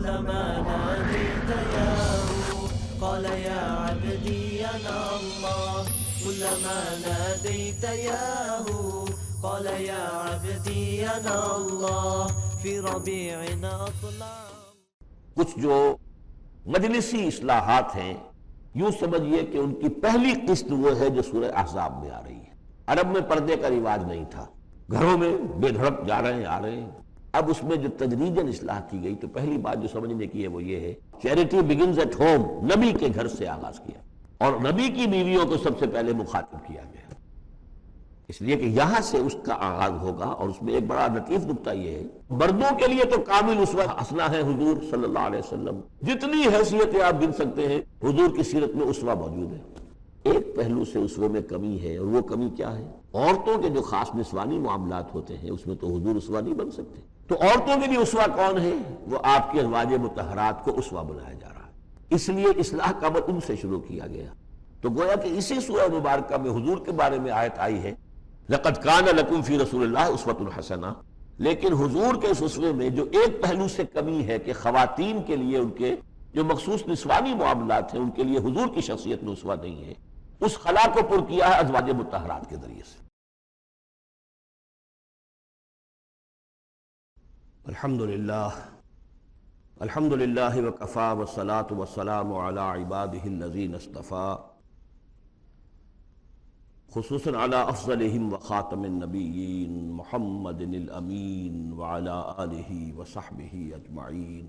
كلما ناديت ياه قال يا عبدي أنا الله كلما ناديت ياه قال يا عبدي أنا الله في ربيع أطلع. کچھ جو مجلسی اصلاحات ہیں یوں سمجھیے کہ ان کی پہلی قسط وہ ہے جو سورہ احزاب میں آ رہی ہے. عرب میں پردے کا رواج نہیں تھا، گھروں میں بے دھڑک جا رہے ہیں آ رہے ہیں. اب اس میں جو تدریجاً اصلاح کی گئی تو پہلی بات جو سمجھنے کی ہے وہ یہ ہے چیریٹی بگنز ایٹ ہوم، نبی کے گھر سے آغاز کیا اور نبی کی بیویوں کو سب سے پہلے مخاطب کیا گیا، اس لیے کہ یہاں سے اس کا آغاز ہوگا. اور اس میں ایک بڑا لطیف نکتہ یہ ہے، مردوں کے لیے تو کامل اسوہ حسنہ ہے حضور صلی اللہ علیہ وسلم، جتنی حیثیتیں آپ گن سکتے ہیں حضور کی سیرت میں اسوہ موجود ہے. ایک پہلو سے اسوے میں کمی ہے، اور وہ کمی کیا ہے؟ عورتوں کے جو خاص نسوانی معاملات ہوتے ہیں اس میں تو حضور اسوہ نہیں بن سکتے. تو عورتوں کے لیے اسوہ کون ہے؟ وہ آپ کی ازواج مطہرات کو اسوہ بنایا جا رہا ہے، اس لیے اصلاح کا عمل ان سے شروع کیا گیا. تو گویا کہ اسی سورہ مبارکہ میں حضور کے بارے میں آیت آئی ہے لَقَدْ كَانَ لَكُمْ فِي رَسُولِ اللَّهِ أُسْوَةٌ حَسَنَةٌ. لیکن حضور کے اس اسوے میں جو ایک پہلو سے کمی ہے کہ خواتین کے لیے ان کے جو مخصوص نسوانی معاملات ہیں ان کے لیے حضور کی شخصیت میں اسوہ نہیں ہے، اس خلا کو پر کیا ہے ازواج مطہرات کے ذریعے سے. الحمدللہ وکفا والصلاة والسلام علی عباده الذین اصطفیٰ، خصوصاً علی افضلہم وخاتم النبیین محمد الامین وعلی آلہ وصحبہ اجمعین.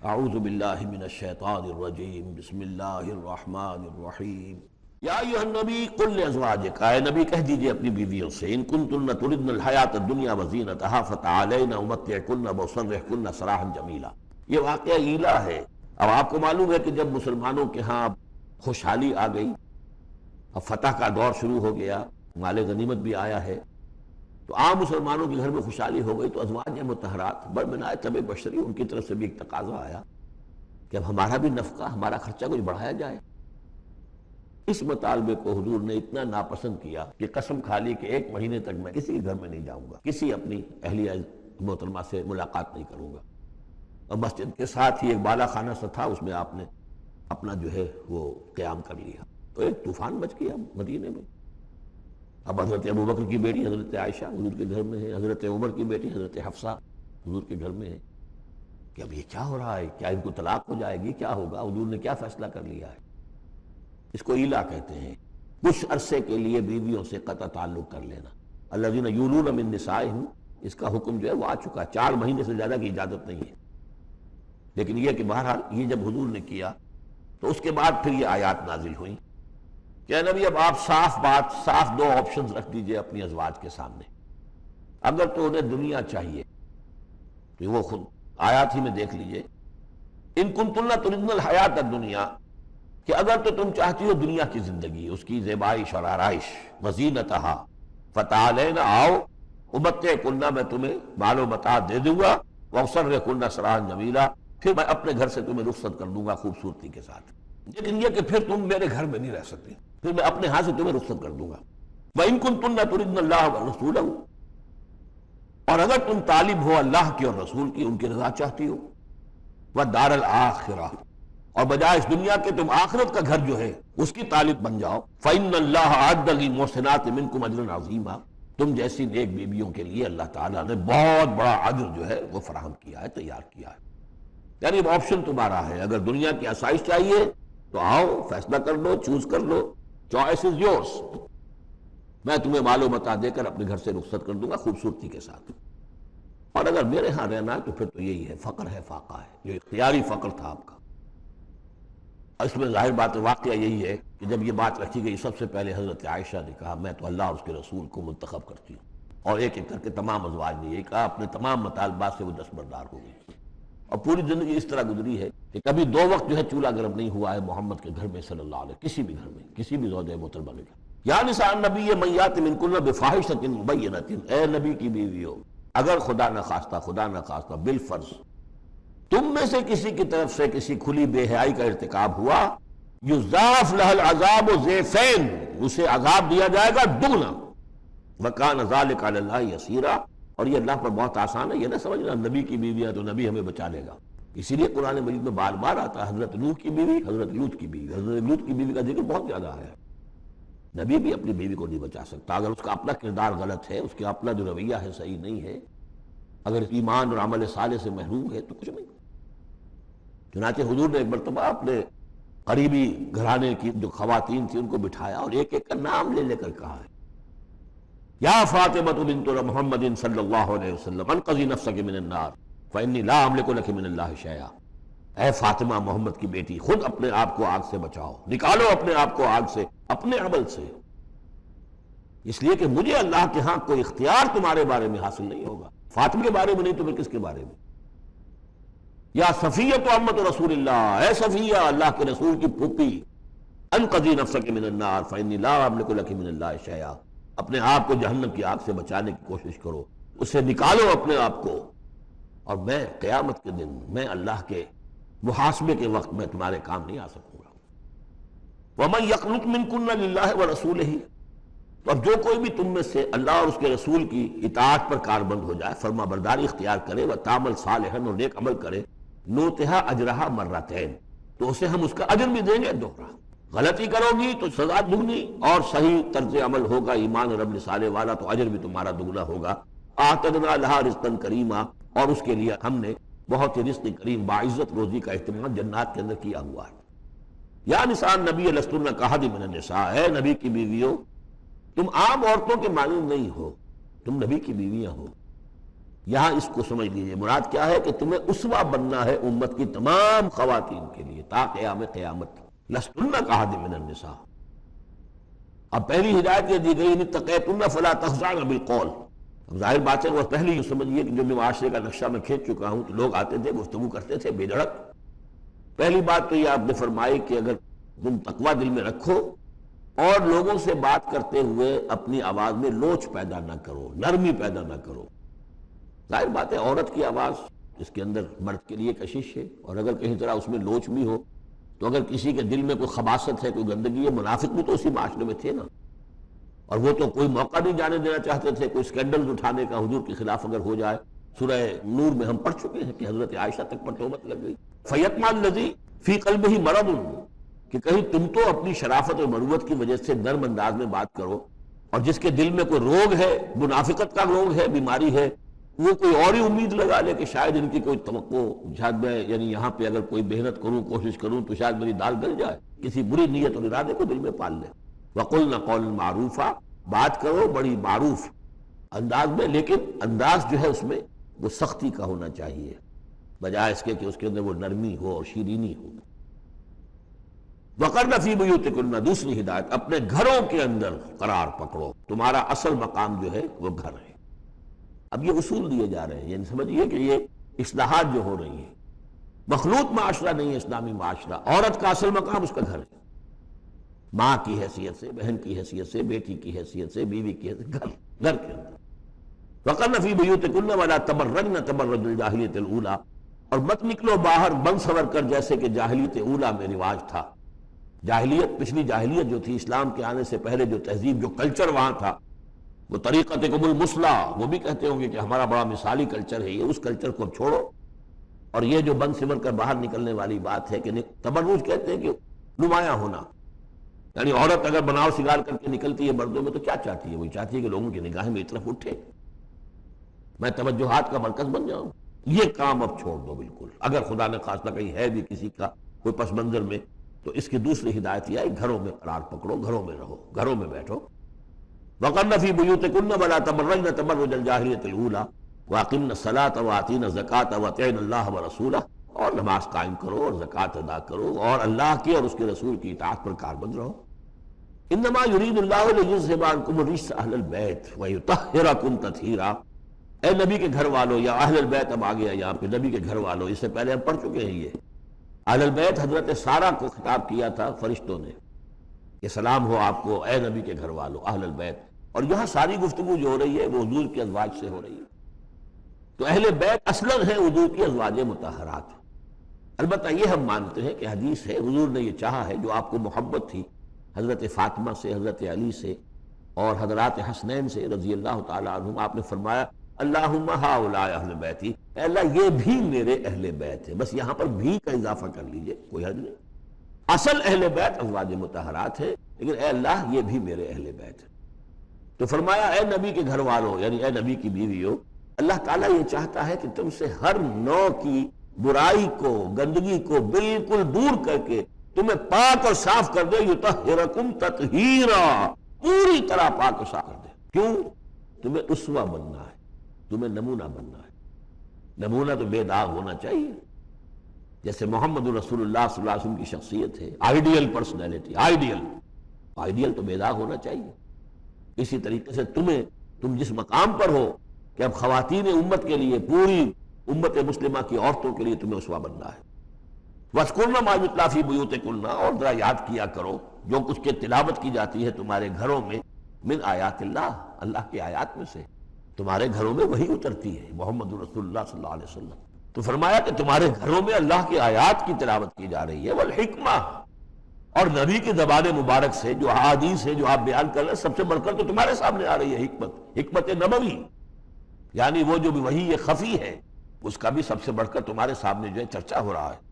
اعوذ باللہ من الشیطان الرجیم، بسم اللہ الرحمن الرحیم. یا ایھا النبی قل لازواجک، اے نبی کہہ دیجئے اپنی بیویوں سے، ان کنتن تردن الحیاۃ الدنیا وزینتہا فتعالین امتعکن واسرحکن سراحا جمیلا. یہ واقعہ ایلا ہے. اب آپ کو معلوم ہے کہ جب مسلمانوں کے ہاں خوشحالی آ گئی، اب فتح کا دور شروع ہو گیا، مال غنیمت بھی آیا ہے، تو عام مسلمانوں کے گھر میں خوشحالی ہو گئی، تو ازواج مطہرات بڑھ طبع بشری ان کی طرف سے بھی ایک تقاضا آیا کہ اب ہمارا بھی نفقہ، ہمارا خرچہ کچھ بڑھایا جائے. اس مطالبے کو حضور نے اتنا ناپسند کیا کہ قسم کھا لی کہ 1 مہینے تک میں کسی کے گھر میں نہیں جاؤں گا، کسی اپنی اہلیہ محترمہ سے ملاقات نہیں کروں گا. اور مسجد کے ساتھ ہی ایک بالا خانہ سا تھا، اس میں آپ نے اپنا جو ہے وہ قیام کر لیا. تو ایک طوفان مچ گیا مدینے میں. اب حضرت ابوبکر کی بیٹی حضرت عائشہ حضور کے گھر میں ہے، حضرت عمر کی بیٹی حضرت حفصہ حضور کے گھر میں ہے کہ اب یہ کیا ہو رہا ہے، کیا ان کو طلاق ہو جائے گی، کیا ہوگا، حضور نے کیا فیصلہ کر لیا ہے. اس کو ایلا کہتے ہیں، کچھ عرصے کے لیے بیویوں سے قطع تعلق کر لینا. الذین یولون من نسائہم، اس کا حکم جو ہے وہ آ چکا، 4 مہینے سے زیادہ کی اجازت نہیں ہے. لیکن یہ کہ بہرحال یہ جب حضور نے کیا تو اس کے بعد پھر یہ آیات نازل ہوئیں کہ نبی اب آپ صاف بات، صاف 2 آپشنز رکھ دیجئے اپنی ازواج کے سامنے. اگر تو انہیں دنیا چاہیے تو وہ خود آیات ہی میں دیکھ لیجئے، ان کنتن تردن الحیات الدنیا، کہ اگر تو تم چاہتی ہو دنیا کی زندگی، اس کی زیبائش اور آرائش، وزینتہا فتعالین، آؤ امتعکن، میں تمہیں مال و متاع دے دوں گا، واسرحکن سراحا جمیلا، پھر میں اپنے گھر سے تمہیں رخصت کر دوں گا خوبصورتی کے ساتھ. لیکن یہ کہ پھر تم میرے گھر میں نہیں رہ سکتی، پھر میں اپنے ہاتھ سے تمہیں رخصت کر دوں گا. وَإِن كُنتُنَّ تُرِدْنَ اللَّهَ وَرَسُولَهُ، اور اگر تم طالب ہو اللہ کی اور رسول کی، ان کی رضا چاہتی ہو، وَالدَّارَ الْآخِرَةَ، اور بجائے اس دنیا کے تم آخرت کا گھر جو ہے اس کی طالب بن جاؤ. فَإِنَّ اللَّهَ أَعَدَّ لِلْمُحْسِنَاتِ مِنكُمْ أَجْرًا عَظِيمًا، تم جیسی نیک بیویوں کے لیے اللہ تعالیٰ نے بہت بڑا اجر جو ہے وہ فراہم کیا ہے، تیار کیا ہے. یعنی اب آپشن تمہارا ہے، اگر دنیا کی آسائش چاہیے تو آؤ، فیصلہ کر لو، چوز کر لو، چوائس از یورس. میں تمہیں مال و متاع دے کر اپنے گھر سے رخصت کر دوں گا خوبصورتی کے ساتھ. اور اگر میرے ہاں رہنا ہے تو پھر تو یہی ہے، فقر ہے، فاقہ ہے، جو اختیاری فقر تھا آپ کا. اس میں ظاہر بات واقعہ یہی ہے کہ جب یہ بات رکھی گئی سب سے پہلے حضرت عائشہ نے کہا میں تو اللہ اور اس کے رسول کو منتخب کرتی ہوں، اور ایک ایک کر کے تمام ازواج نے یہی کہا، اپنے تمام مطالبات سے وہ دستبردار ہو گئی. اور پوری زندگی اس طرح گزری ہے کہ کبھی 2 وقت جو ہے چولہا گرم نہیں ہوا ہے محمد کے گھر میں صلی اللہ علیہ، کسی بھی گھر میں، کسی بھی زوجہ محترمہ کے گھر. یا نساء النبی من یات منکن بفاحشۃ مبینۃ، اے نبی کی بیویوں، اگر خدا نخواستہ بالفرض تم میں سے کسی کی طرف سے کسی کھلی بے حیائی کا ارتکاب ہوا، یضاعف لها العذاب ضعفین، اسے عذاب دیا جائے گا دگنا. وکان ذلک علی اللہ یسیرا، اور یہ اللہ پر بہت آسان ہے. یہ نہ سمجھنا نبی کی بیویاں تو نبی ہمیں بچا لے گا، اسی لیے قرآن مجید میں بار بار آتا ہے حضرت نوح کی بیوی، حضرت لوط کی بیوی، حضرت لوط کی بیوی کا ذکر بہت زیادہ ہے۔ نبی بھی اپنی بیوی کو نہیں بچا سکتا اگر اس کا اپنا کردار غلط ہے، اس کا اپنا جو رویہ ہے صحیح نہیں ہے، اگر ایمان اور عمل صالح سے محروم ہے تو کچھ نہیں۔ چنانچہ حضور نے ایک مرتبہ اپنے قریبی گھرانے کی جو خواتین تھیں ان کو بٹھایا اور ایک ایک کا نام لے لے کر کہا ہے، یا فاطمہ بنت محمد صلی اللہ علیہ وسلم انقذی نفسک من النار فانی لا املک لک من اللہ شیئا، اے فاطمہ محمد کی بیٹی خود اپنے آپ کو آگ سے بچاؤ، نکالو اپنے آپ کو آگ سے اپنے عمل سے، اس لیے کہ مجھے اللہ کے ہاں کوئی اختیار تمہارے بارے میں حاصل نہیں ہوگا۔ فاطمہ کے بارے میں نہیں تو پھر کس کے بارے میں؟ یا صفیہ امت رسول اللہ، اے صفیہ اللہ کے رسول کی پھوپھی، انقذی نفسک من النار فانی لا املک لک من اللہ شیئا، اپنے آپ کو جہنم کی آگ سے بچانے کی کوشش کرو، اس سے نکالو اپنے آپ کو، اور میں قیامت کے دن میں اللہ کے محاسبے کے وقت میں تمہارے کام نہیں آ سکوں گا۔ وَمَن يَقْنُتْ مِنكُنَّ لِلَّهِ وَرَسُولِهِ، اور جو کوئی بھی تم میں سے اللہ اور اس کے رسول کی اطاعت پر کاربند ہو جائے، فرما برداری اختیار کرے، وَتَعْمَلْ صَالِحًا، اور نیک عمل کرے، نُؤْتِهَا أَجْرَهَا مَرَّتَيْنِ، تو اسے ہم اس کا اجر بھی دیں گے دوہرا۔ غلطی کرو گی تو سزا دگنی، اور صحیح طرز عمل ہوگا ایمان اور عمل صالح والا تو اجر بھی تمہارا دگنا ہوگا۔ اعتدنا لها رزقا کریما، اور اس کے لیے ہم نے بہت ہی رزق کریم باعزت روزی کا اہتمام جنات کے اندر کیا ہوا ہے۔ یا نساء النبی لستن کاحد من النساء، اے نبی کی بیویوں تم عام عورتوں کے مانند نہیں ہو، تم نبی کی بیویاں ہو۔ یہاں اس کو سمجھ لیجیے، مراد کیا ہے کہ تمہیں اسوہ بننا ہے امت کی تمام خواتین کے لیے تا قیام قیامت۔ لستن کاحد من النساء، اب پہلی ہدایت یہ دی گئی ان اتقیتن فلا تخضعن بالقول، اب ظاہر بات ہے وہ پہلے یہ سمجھیے کہ جو میں معاشرے کا نقشہ میں کھینچ چکا ہوں کہ لوگ آتے تھے گفتگو کرتے تھے بے دھڑک۔ پہلی بات تو یہ آپ نے فرمائی کہ اگر تم تقویٰ دل میں رکھو اور لوگوں سے بات کرتے ہوئے اپنی آواز میں لوچ پیدا نہ کرو، نرمی پیدا نہ کرو۔ ظاہر بات ہے عورت کی آواز اس کے اندر مرد کے لیے کشش ہے، اور اگر کہیں طرح اس میں لوچ بھی ہو تو اگر کسی کے دل میں کوئی خباثت ہے، کوئی گندگی ہے، منافق بھی تو اسی معاشرے میں تھے نا، اور وہ تو کوئی موقع نہیں جانے دینا چاہتے تھے کوئی سکینڈلز اٹھانے کا حضور کے خلاف اگر ہو جائے۔ سورہ نور میں ہم پڑھ چکے ہیں کہ حضرت عائشہ تک پر توبت لگ گئی۔ فَيَطْمَعَ الَّذِي فِي قَلْبِهِ مَرَضٌ، کہ کہیں تم تو اپنی شرافت اور مروت کی وجہ سے نرم انداز میں بات کرو، اور جس کے دل میں کوئی روگ ہے، منافقت کا روگ ہے، بیماری ہے، وہ کوئی اور ہی امید لگا لے کہ شاید ان کی کوئی توقع، شاید میں یعنی یہاں پہ اگر کوئی محنت کروں کوشش کروں تو شاید میری دال گل جائے، کسی بری نیت اور ارادے کو دل میں پال لے۔ وَقُلْنَ قَوْلًا مَعْرُوفًا، بات کرو بڑی معروف انداز میں، لیکن انداز جو ہے اس میں وہ سختی کا ہونا چاہیے بجائے اس کے کہ اس کے اندر وہ نرمی ہو اور شیرینی ہو۔ وَقَرْنَ فِي بُيُوتِكُنَّ، دوسری ہدایت اپنے گھروں کے اندر قرار پکڑو، تمہارا اصل مقام جو ہے وہ گھر ہے۔ اب یہ اصول دیے جا رہے ہیں، یعنی سمجھیے کہ یہ اصلاحات جو ہو رہی ہیں، مخلوط معاشرہ نہیں ہے اسلامی معاشرہ، عورت کا اصل مقام اس کا گھر ہے، ماں کی حیثیت سے، بہن کی حیثیت سے، بیٹی کی حیثیت سے، بیوی کی حیثیت، گھر کے اندر۔ وَقَرْنَ فِي بُيُوتِكُنَّ وَلَا تَبَرَّجْنَ تَبَرُّجَ الْجَاهِلِيَّةِ الْأُولَىٰ، اور مت نکلو باہر بن سور کر جیسے کہ جاہلیت اولا میں رواج تھا۔ جاہلیت، پچھلی جاہلیت جو تھی اسلام کے آنے سے پہلے جو تہذیب، جو کلچر وہاں تھا، وہ طریقتکم المثلیٰ، وہ بھی کہتے ہوں گے کہ ہمارا بڑا مثالی کلچر ہے یہ، اس کلچر کو چھوڑو۔ اور یہ جو بن سور کر باہر نکلنے والی بات ہے کہ تبرج کہتے ہیں کہ نمایاں ہونا، یعنی عورت اگر بناؤ سنگار کر کے نکلتی ہے مردوں میں تو کیا چاہتی ہے؟ وہ چاہتی ہے کہ لوگوں کی نگاہیں میری طرف اٹھے، میں توجہات کا مرکز بن جاؤں۔ یہ کام اب چھوڑ دو بالکل، اگر خدا نے خواستہ کہیں ہے بھی کسی کا کوئی پس منظر میں تو اس کی دوسری ہدایت یہ ہے گھروں میں قرار پکڑو، گھروں میں رہو، گھروں میں بیٹھو۔ وَقَرْنَ فِي بُيُوتِكُنَّ وَلَا تَبَرَّجْنَ تَبَرُّجَ الْجَاهِلِيَّةِ الْأُولَىٰ وَأَقِمْنَ الصَّلَاةَ وَآتِينَ الزَّكَاةَ وَأَطِعْنَ اللَّهَ وَرَسُولَهُ، اور نماز قائم کرو اور زکوٰۃ ادا کرو اور اللہ کی اور اس کے رسول کی اطاعت پر کاربند رہو۔ انما یرید اللہ لیذھب عنکم الرجس اہل البیت ویطہرکم تطہیرا، اے نبی کے گھر والو، یا اہل البیت اب آ گیا یہاں پہ، نبی کے گھر والو، اس سے پہلے ہم پڑھ چکے ہیں یہ اہل البیت حضرت سارہ کو خطاب کیا تھا فرشتوں نے کہ سلام ہو آپ کو اے نبی کے گھر والو اہل البیت، اور یہاں ساری گفتگو جو ہو رہی ہے وہ حضور کے ازواج سے ہو رہی ہے، تو اہل بیت اصلاً ہے حضور کی ازواج مطہرات۔ البتہ یہ ہم مانتے ہیں کہ حدیث ہے، حضور نے یہ چاہا ہے، جو آپ کو محبت تھی حضرت فاطمہ سے، حضرت علی سے اور حضرات حسنین سے رضی اللہ تعالیٰ عنہم، آپ نے فرمایا اللہم ہؤلاء اہل بیتی، اے اللہ یہ بھی میرے اہل بیت ہے، بس یہاں پر بھی کا اضافہ کر لیجئے، کوئی حرج نہیں۔ اصل اہل بیت ازواج مطہرات ہے، لیکن اے اللہ یہ بھی میرے اہل بیت ہے۔ تو فرمایا اے نبی کے گھر والوں، یعنی اے نبی کی بیویوں، اللہ تعالیٰ یہ چاہتا ہے کہ تم سے ہر نوع کی برائی کو، گندگی کو بالکل دور کر کے تمہیں پاک اور صاف کر دے، یطہرکم تطہیرا، پوری طرح پاک اور صاف کر دے۔ کیوں؟ تمہیں اسوہ بننا ہے، تمہیں نمونہ بننا ہے۔ نمونہ تو بے داغ ہونا چاہیے، جیسے محمد رسول اللہ صلی اللہ علیہ وسلم کی شخصیت ہے، آئیڈیل پرسنالٹی، آئیڈیل تو بے داغ ہونا چاہیے۔ اسی طریقے سے تم جس مقام پر ہو کہ اب خواتین امت کے لیے، پوری امت مسلمہ کی عورتوں کے لیے تمہیں اسوہ بننا ہے۔ وَاذْكُرْنَ مَا يُتْلَىٰ فِي بُيُوتِكُنَّ، اور ذرا یاد کیا کرو جو کچھ کے تلاوت کی جاتی ہے تمہارے گھروں میں، من آیات اللہ، اللہ کی آیات میں سے، تمہارے گھروں میں وہی اترتی ہے، محمد رسول اللہ صلی اللہ علیہ وسلم۔ تو فرمایا کہ تمہارے گھروں میں اللہ کی آیات کی تلاوت کی جا رہی ہے، والحکمہ، اور نبی کی زبان مبارک سے جو احادیث ہے جو آپ بیان کر رہے ہیں، سب سے بڑھ کر تو تمہارے سامنے آ رہی ہے حکمت نبوی، یعنی وہ جو وحی خفی ہے اس کا بھی سب سے بڑھ کر تمہارے سامنے جو ہے چرچا ہو رہا ہے۔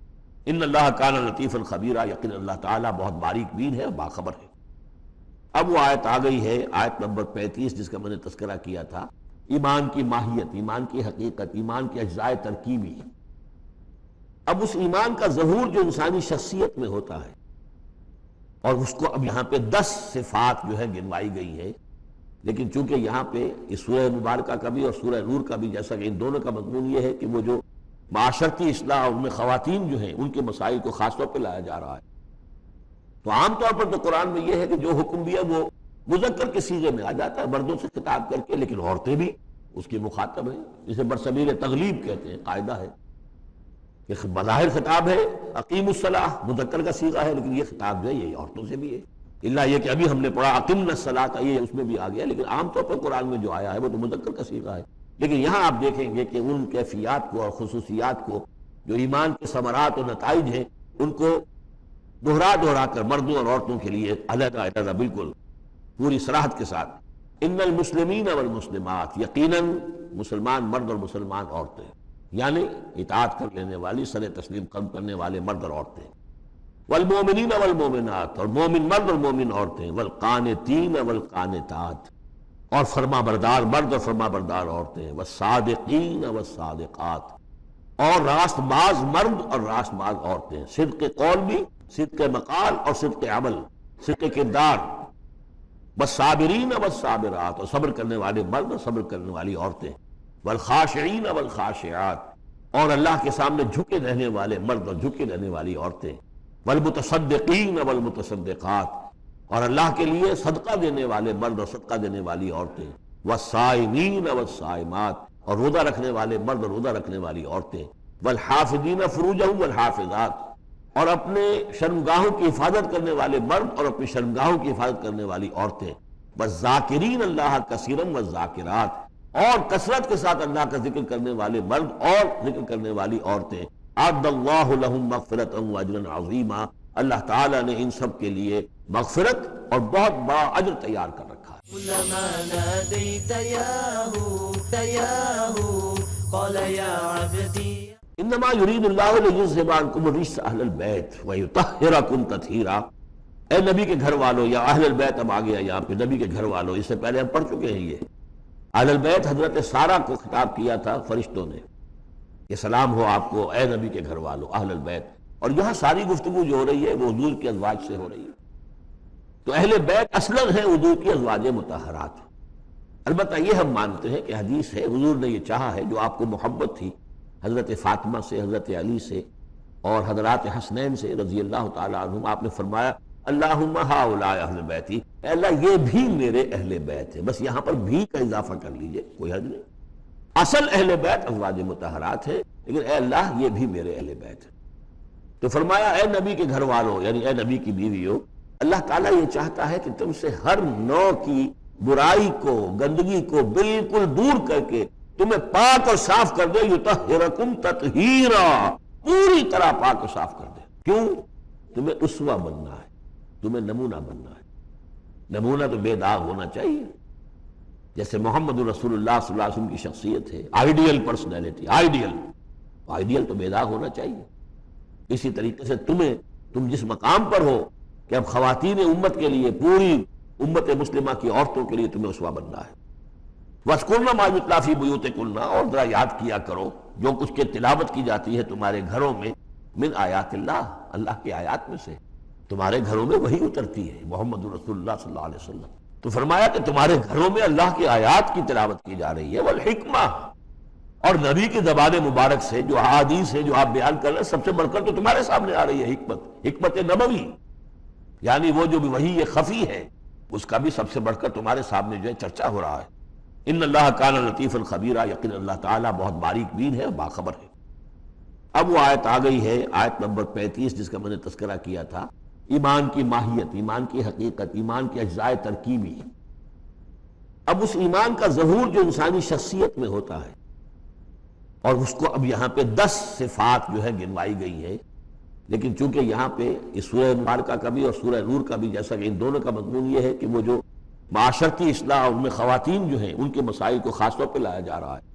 ان اللہ کان لطیفا خبیرا، یقین اللہ تعالیٰ بہت باریک بین ہے، باخبر ہے۔ اب وہ آیت آ گئی ہے، آیت نمبر 35، جس کا میں نے تذکرہ کیا تھا، ایمان کی ماہیت، ایمان کی حقیقت، ایمان کے اجزاء ترکیبی۔ اب اس ایمان کا ظہور جو انسانی شخصیت میں ہوتا ہے، اور اس کو اب یہاں پہ 10 صفات جو ہے گنوائی گئی ہے، لیکن چونکہ یہاں پہ اس سورہ مبارکہ کا بھی اور سورہ نور کا بھی، جیسا کہ ان دونوں کا مضمون یہ ہے کہ وہ جو معاشرتی اصلاح، ان میں خواتین جو ہیں ان کے مسائل کو خاص طور پہ لایا جا رہا ہے۔ تو عام طور پر تو قرآن میں یہ ہے کہ جو حکم بھی ہے وہ مذکر کے صیغے میں آ جاتا ہے، مردوں سے خطاب کر کے، لیکن عورتیں بھی اس کی مخاطب ہیں، جسے برسبیل تغلیب کہتے ہیں، قاعدہ ہے کہ بظاہر خطاب ہے اقیم الصلاۃ، مذکر کا صیغہ ہے، لیکن یہ خطاب جو ہے یہ عورتوں سے بھی ہے، الا یہ کہ ابھی ہم نے پڑھا اقمنا الصلاۃ، یہ اس میں بھی آ گیا، لیکن عام طور پر قرآن میں جو آیا ہے وہ تو مذکر کا صیغہ ہے۔ لیکن یہاں آپ دیکھیں گے کہ ان کیفیات کو اور خصوصیات کو، جو ایمان کے ثمرات و نتائج ہیں، ان کو دہرا کر مردوں اور عورتوں کے لیے علیحدہ علیحدہ بالکل پوری صراحت کے ساتھ، ان المسلمین والمسلمات، یقیناً مسلمان مرد اور مسلمان عورتیں، یعنی اطاعت کر لینے والی، سر تسلیم قلب کرنے والے مرد اور عورتیں، والمومنین والمومنات، اور مومن مرد اور مومن عورتیں، والقانتین والقانتات، اور فرما بردار مرد اور فرما بردار عورتیں، والصادقین والصادقات، اور راست باز مرد اور راست باز عورتیں، صدق قول بھی، صدق مقال اور صدق عمل، صدق کردار، والصابرین والصابرات، اور صبر کرنے والے مرد اور صبر کرنے والی عورتیں، والخاشعین والخاشعات، اور اللہ کے سامنے جھکے رہنے والے مرد اور جھکے رہنے والی عورتیں، والمتصدقین والمتصدقات، اور اللہ کے لیے صدقہ دینے والے مرد اور صدقہ دینے والی عورتیں، والصائمین والصائمات، اور روزہ رکھنے والے مرد اور روزہ رکھنے والی عورتیں، والحافظین فروجہم والحافظات، اور اپنے شرمگاہوں کی حفاظت کرنے والے مرد اور اپنی شرمگاہوں کی حفاظت کرنے والی عورتیں، والذاکرین اللہ کثیرا والذاکرات، اور کثرت کے ساتھ اللہ کا ذکر کرنے والے مرد اور ذکر کرنے والی عورتیں، اعد اللہ لہم مغفرۃ واجرا عظیما، اللہ تعالیٰ نے ان سب کے لیے مغفرت اور بہت بڑا اجر تیار کر رکھا ہے۔ كلما ناديت ياه قال يا عبدي انما يريد الله ليذهب عنكم الرجس اہل البیت ويطهركم تطہیرا۔ اے نبی کے گھر والوں، یا اہل البیت اب آ گیا یہاں پہ، نبی کے گھر والوں، اس سے پہلے ہم پڑھ چکے ہیں یہ اہل البیت حضرت سارہ کو خطاب کیا تھا فرشتوں نے کہ سلام ہو آپ کو اے نبی کے گھر والوں، اہل البیت، اور یہاں ساری گفتگو جو ہو رہی ہے وہ حضور کے ازواج سے ہو رہی ہے۔ تو اہل بیت اصلاً ہے حضور کی ازواج مطہرات۔ البتہ یہ ہم مانتے ہیں کہ حدیث ہے، حضور نے یہ چاہا ہے، جو آپ کو محبت تھی حضرت فاطمہ سے، حضرت علی سے اور حضرات حسنین سے رضی اللہ تعالیٰ عنہم، آپ نے فرمایا اللہم ہؤلاء اہل بیتی، اے اللہ یہ بھی میرے اہل بیت ہے، بس یہاں پر بھی کا اضافہ کر لیجئے، کوئی حرج نہیں۔ اصل اہل بیت ازواج مطہرات ہے، لیکن اے اللہ یہ بھی میرے اہل بیت ہے۔ تو فرمایا اے نبی کے گھر والوں، یعنی اے نبی کی بیویوں، اللہ تعالیٰ یہ چاہتا ہے کہ تم سے ہر نوع کی برائی کو، گندگی کو بالکل دور کر کے تمہیں پاک اور صاف کر دے، یطہرکم تطہیرا، پوری طرح پاک اور صاف کر دے۔ کیوں؟ تمہیں اسوہ بننا ہے، تمہیں نمونہ بننا ہے۔ نمونہ تو بے داغ ہونا چاہیے، جیسے محمد رسول اللہ صلی اللہ علیہ وسلم کی شخصیت ہے، آئیڈیل پرسنالٹی، آئیڈیل تو بے داغ ہونا چاہیے. اسی طریقے سے تم جس مقام پر ہو کہ اب خواتین امت کے لیے، پوری امت مسلمہ کی عورتوں کے لیے تمہیں اسوہ بننا ہے. وَاذْكُرْنَ مَا يُتْلَىٰ فِي بُيُوتِكُنَّ، اور ذرا یاد کیا کرو جو کچھ کے تلاوت کی جاتی ہے تمہارے گھروں میں، من آیات اللہ کی آیات میں سے، تمہارے گھروں میں وہی اترتی ہے محمد رسول اللہ صلی اللہ علیہ وسلم. تو فرمایا کہ تمہارے گھروں میں اللہ کی آیات کی تلاوت کی جا رہی ہے، والحکمہ، اور نبی کی زبان مبارک سے جو احادیث ہے جو آپ بیان کر رہے ہیں، سب سے بڑھ کر تو تمہارے سامنے آ رہی ہے حکمت نبوی، یعنی وہ جو بھی وحی خفی ہے اس کا بھی سب سے بڑھ کر تمہارے سامنے جو ہے چرچا ہو رہا ہے. ان اللہ کان لطیفا خبیرا، یقین اللہ تعالیٰ بہت باریک بین ہے، باخبر ہے. اب وہ آیت آ گئی ہے، آیت نمبر 35، جس کا میں نے تذکرہ کیا تھا، ایمان کی ماہیت، ایمان کی حقیقت، ایمان کے اجزاء ترکیبی. اب اس ایمان کا ظہور جو انسانی شخصیت میں ہوتا ہے، اور اس کو اب یہاں پہ 10 صفات جو ہے گنوائی گئی ہیں. لیکن چونکہ یہاں پہ اس سورہ مبارکہ کا بھی اور سورہ نور کا بھی، جیسا کہ ان دونوں کا مضمون یہ ہے کہ وہ جو معاشرتی اصلاح، ان میں خواتین جو ہیں ان کے مسائل کو خاص طور پہ لایا جا رہا ہے.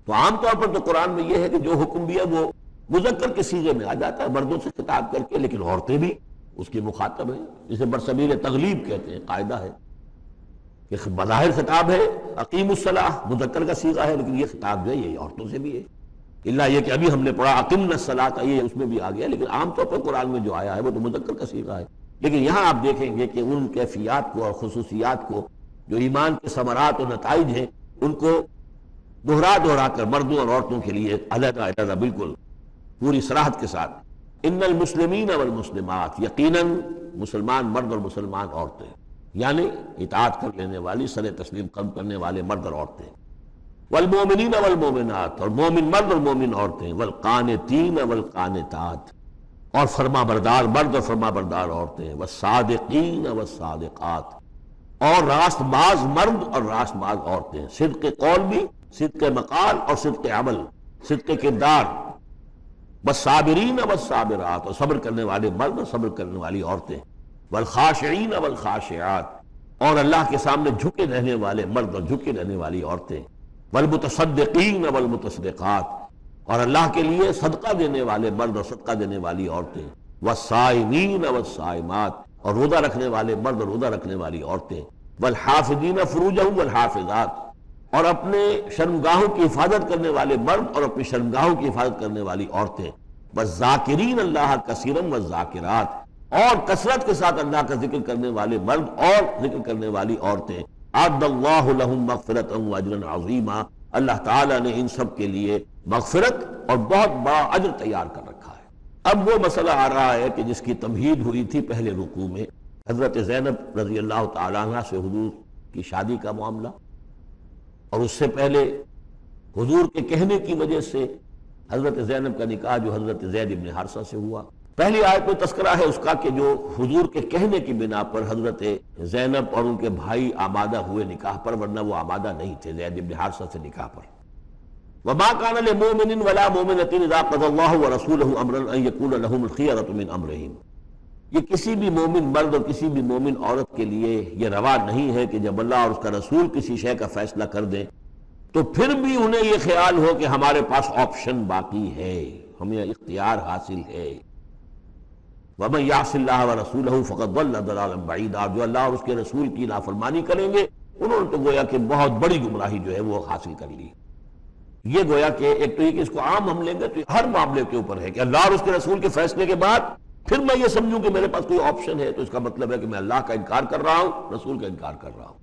تو عام طور پر تو قرآن میں یہ ہے کہ جو حکم بھی ہے وہ مذکر کے صیغے میں آ جاتا ہے، مردوں سے خطاب کر کے، لیکن عورتیں بھی اس کی مخاطب ہیں. اسے برسبیل تغلیب کہتے ہیں، قاعدہ ہے کہ بظاہر خطاب ہے اقیم الصلاۃ، مذکر کا صیغہ ہے، لیکن یہ خطاب جو ہے یہ عورتوں سے بھی ہے. اللہ یہ کہ ابھی ہم نے پڑھا اقمنا الصلاۃ، یہ اس میں بھی آ گیا، لیکن عام طور پر قرآن میں جو آیا ہے وہ تو مذکر کا صیغہ ہے. لیکن یہاں آپ دیکھیں گے کہ ان کیفیات کو اور خصوصیات کو، جو ایمان کے ثمرات و نتائج ہیں، ان کو دہرا کر مردوں اور عورتوں کے لیے علیحدہ بالکل پوری صراحت کے ساتھ. ان المسلمین والمسلمات، یقیناً مسلمان مرد اور مسلمان عورتیں، یعنی اطاعت کر لینے والی، سر تسلیم قلب کرنے والے مرد اور عورتیں. والمومنین والمومنات، اور مومن مرد اور مومن عورتیں. والقانتین والقانتات، اور فرما بردار مرد اور فرما بردار عورتیں. والصادقین والصادقات، اور راست باز مرد اور راست باز عورتیں. صدق قول بھی، صدق مقال اور صدق عمل، صدق کردار. والصابرین والصابرات، اور صبر کرنے والے مرد اور صبر کرنے والی عورتیں. والخاشعین والخاشعات، اور اللہ کے سامنے جھکے رہنے والے مرد اور جھکے رہنے والی عورتیں. والمتصدقین والمتصدقات، اور اللہ کے لیے صدقہ دینے والے مرد اور صدقہ دینے والی عورتیں. والصائمین والصائمات، اور روزہ رکھنے والے مرد اور روزہ رکھنے والی عورتیں. والحافظین فروجہم والحافظات، اور اپنے شرمگاہوں کی حفاظت کرنے والے مرد اور اپنی شرمگاہوں کی حفاظت کرنے والی عورتیں. والذاکرین اللہ کثیرا والذاکرات، اور کثرت کے ساتھ اللہ کا ذکر کرنے والے مرد اور ذکر کرنے والی عورتیں. اعد اللہ لہم مغفرۃ واجرا عظیما، اللہ تعالیٰ نے ان سب کے لیے مغفرت اور بہت بڑا اجر تیار کر رکھا ہے. اب وہ مسئلہ آ رہا ہے کہ جس کی تمہید ہوئی تھی پہلے رکوع میں، حضرت زینب رضی اللہ تعالیٰ عنہ سے حضور کی شادی کا معاملہ، اور اس سے پہلے حضور کے کہنے کی وجہ سے حضرت زینب کا نکاح جو حضرت زید بن حارثہ سے ہوا. پہلی آیت میں تذکرہ ہے اس کا کہ جو حضور کے کہنے کی بنا پر حضرت زینب اور ان کے بھائی آمادہ ہوئے نکاح پر، ورنہ وہ آمادہ نہیں تھے زید بن حارثہ سے نکاح پر. وَمَا كَانَ لِمُؤْمِنٍ وَلَا مُؤْمِنَةٍ إِذَا قَضَى اللَّهُ وَرَسُولُهُ أَمْرًا أَن يَكُونَ لَهُمُ الْخِيَرَةُ مِنْ أَمْرِهِمْ. یہ کسی بھی مومن مرد اور کسی بھی مومن عورت کے لیے یہ روا نہیں ہے کہ جب اللہ اور اس کا رسول کسی شے کا فیصلہ کر دیں تو پھر بھی انہیں یہ خیال ہو کہ ہمارے پاس آپشن باقی ہے، ہمیں اختیار حاصل ہے. وَمَن يَعْصِ اللَّهَ وَرَسُولَهُ فَقَدْ ضَلَّ ضَلَالًا بَعِيدًا، جو اللہ اور اس کے رسول کی نافرمانی کریں گے انہوں نے تو گویا کہ بہت بڑی گمراہی جو ہے وہ حاصل کر لی. یہ گویا کہ ایک تو یہ کہ اس کو عام ہم لیں گے تو ہر معاملے کے اوپر ہے کہ اللہ اور اس کے رسول کے فیصلے کے بعد پھر میں یہ سمجھوں کہ میرے پاس کوئی آپشن ہے، تو اس کا مطلب ہے کہ میں اللہ کا انکار کر رہا ہوں، رسول کا انکار کر رہا ہوں.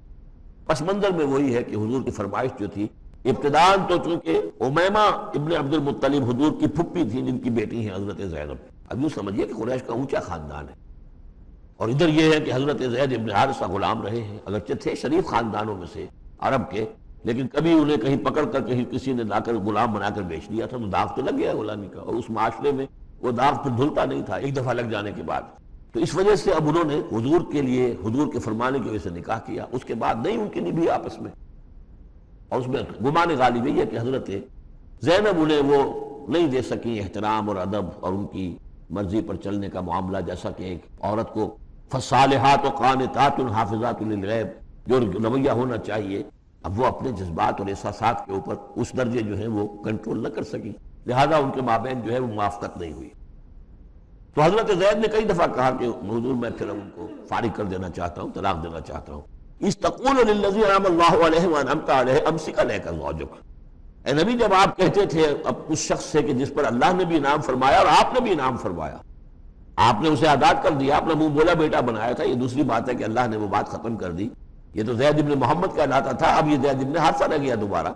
پس منظر میں وہی ہے کہ حضور کی فرمائش جو تھی ابتداءً تو چونکہ امیمہ ابن عبد المطلب حضور کی پھپھی تھی جن کی بیٹی ہیں حضرت زینب. اب یوں سمجھیے کہ قریش کا اونچا خاندان ہے، اور ادھر یہ ہے کہ حضرت زید ابن حارثہ غلام رہے ہیں، اگرچہ تھے شریف خاندانوں میں سے عرب کے، لیکن کبھی انہیں کہیں پکڑ کر کہیں کسی نے لا کر غلام بنا کر بیچ دیا تھا تو داغ تو لگ گیا غلامی کا، اور اس معاشرے میں وہ داغ پھر دھلتا نہیں تھا ایک دفعہ لگ جانے کے بعد. تو اس وجہ سے اب انہوں نے حضور کے لیے، حضور کے فرمانے کی وجہ سے نکاح کیا. اس کے بعد نہیں ان کی نبھی آپس میں، اور اس میں گمان غالب یہ ہے کہ حضرت زینب انہیں وہ نہیں دے سکی احترام اور ادب اور ان کی مرضی پر چلنے کا معاملہ، جیسا کہ ایک عورت کو فصالحات و قانتات حافظات للغیب جو رویہ ہونا چاہیے اب وہ اپنے جذبات اور احساسات کے اوپر اس درجے جو ہیں وہ کنٹرول نہ کر سکی، لہذا ان کے مابین جو ہے وہ موافقت نہیں ہوئی۔ تو حضرت زید نے کئی دفعہ کہا کہ حضور میں پھر ان کو فارغ کر دینا چاہتا ہوں، طلاق دینا چاہتا ہوں۔ استقول للذی انعم اللہ علیہ وانعمت علیہ امسک علیک زوجک، اے نبی جب آپ کہتے تھے اب اس شخص سے کہ جس پر اللہ نے بھی انعام فرمایا اور آپ نے بھی انعام فرمایا، آپ نے اسے آزاد کر دیا، اپنا منہ بولا بیٹا بنایا تھا، یہ دوسری بات ہے کہ اللہ نے وہ بات ختم کر دی، یہ تو زید ابن محمد کہلاتا تھا، اب یہ زید ابن حارثہ رہ گیا دوبارہ۔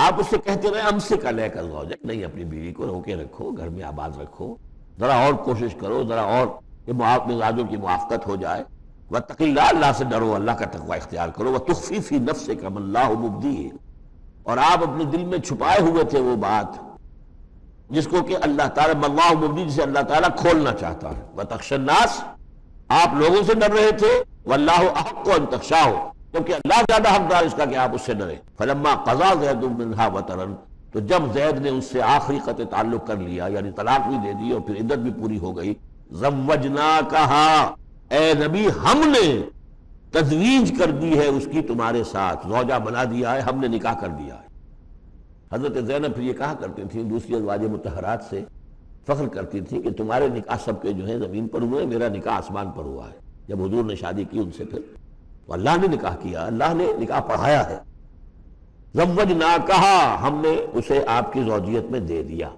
آپ اس سے کہتے رہے امسک علیک زوجک، نہیں اپنی بیوی کو روکے رکھو، گھر میں آباد رکھو، ذرا اور کوشش کرو، ذرا اور کہ مزاجوں کی موافقت ہو جائے۔ واتق اللہ، اللہ سے ڈرو، اللہ کا تقوی اختیار کرو۔ وتخفی فی نفسک ما اللہ مبدیہ، اور آپ اپنے دل میں چھپائے ہوئے تھے وہ بات جس کو کہ اللہ تعالیٰ ما اللہ مبدی، جسے اللہ تعالیٰ کھولنا چاہتا ہے۔ وتخشى الناس، آپ لوگوں سے ڈر رہے تھے، واللہ احق ان تخشاہ، کیونکہ اللہ زیادہ حقدار اس کا کہ آپ اس سے ڈریں۔ فلما قضا زید منہا وطرا، تو جب زید نے اس سے آخری قطع تعلق کر لیا، یعنی طلاق بھی دے دی اور پھر عدت بھی پوری ہو گئی، زوجناکہا، اے نبی ہم نے تزویج کر دی ہے اس کی تمہارے ساتھ، زوجہ بنا دیا ہے، ہم نے نکاح کر دیا ہے۔ حضرت زینب پھر یہ کہا کرتی تھیں دوسری ازواج مطہرات سے، فخر کرتی تھی کہ تمہارے نکاح سب کے جو ہیں زمین پر ہوئے، میرا نکاح آسمان پر ہوا ہے۔ جب حضور نے شادی کی ان سے پھر تو اللہ نے نکاح کیا، اللہ نے نکاح پڑھایا ہے۔ زوجناکہا، ہم نے اسے آپ کی زوجیت میں دے دیا،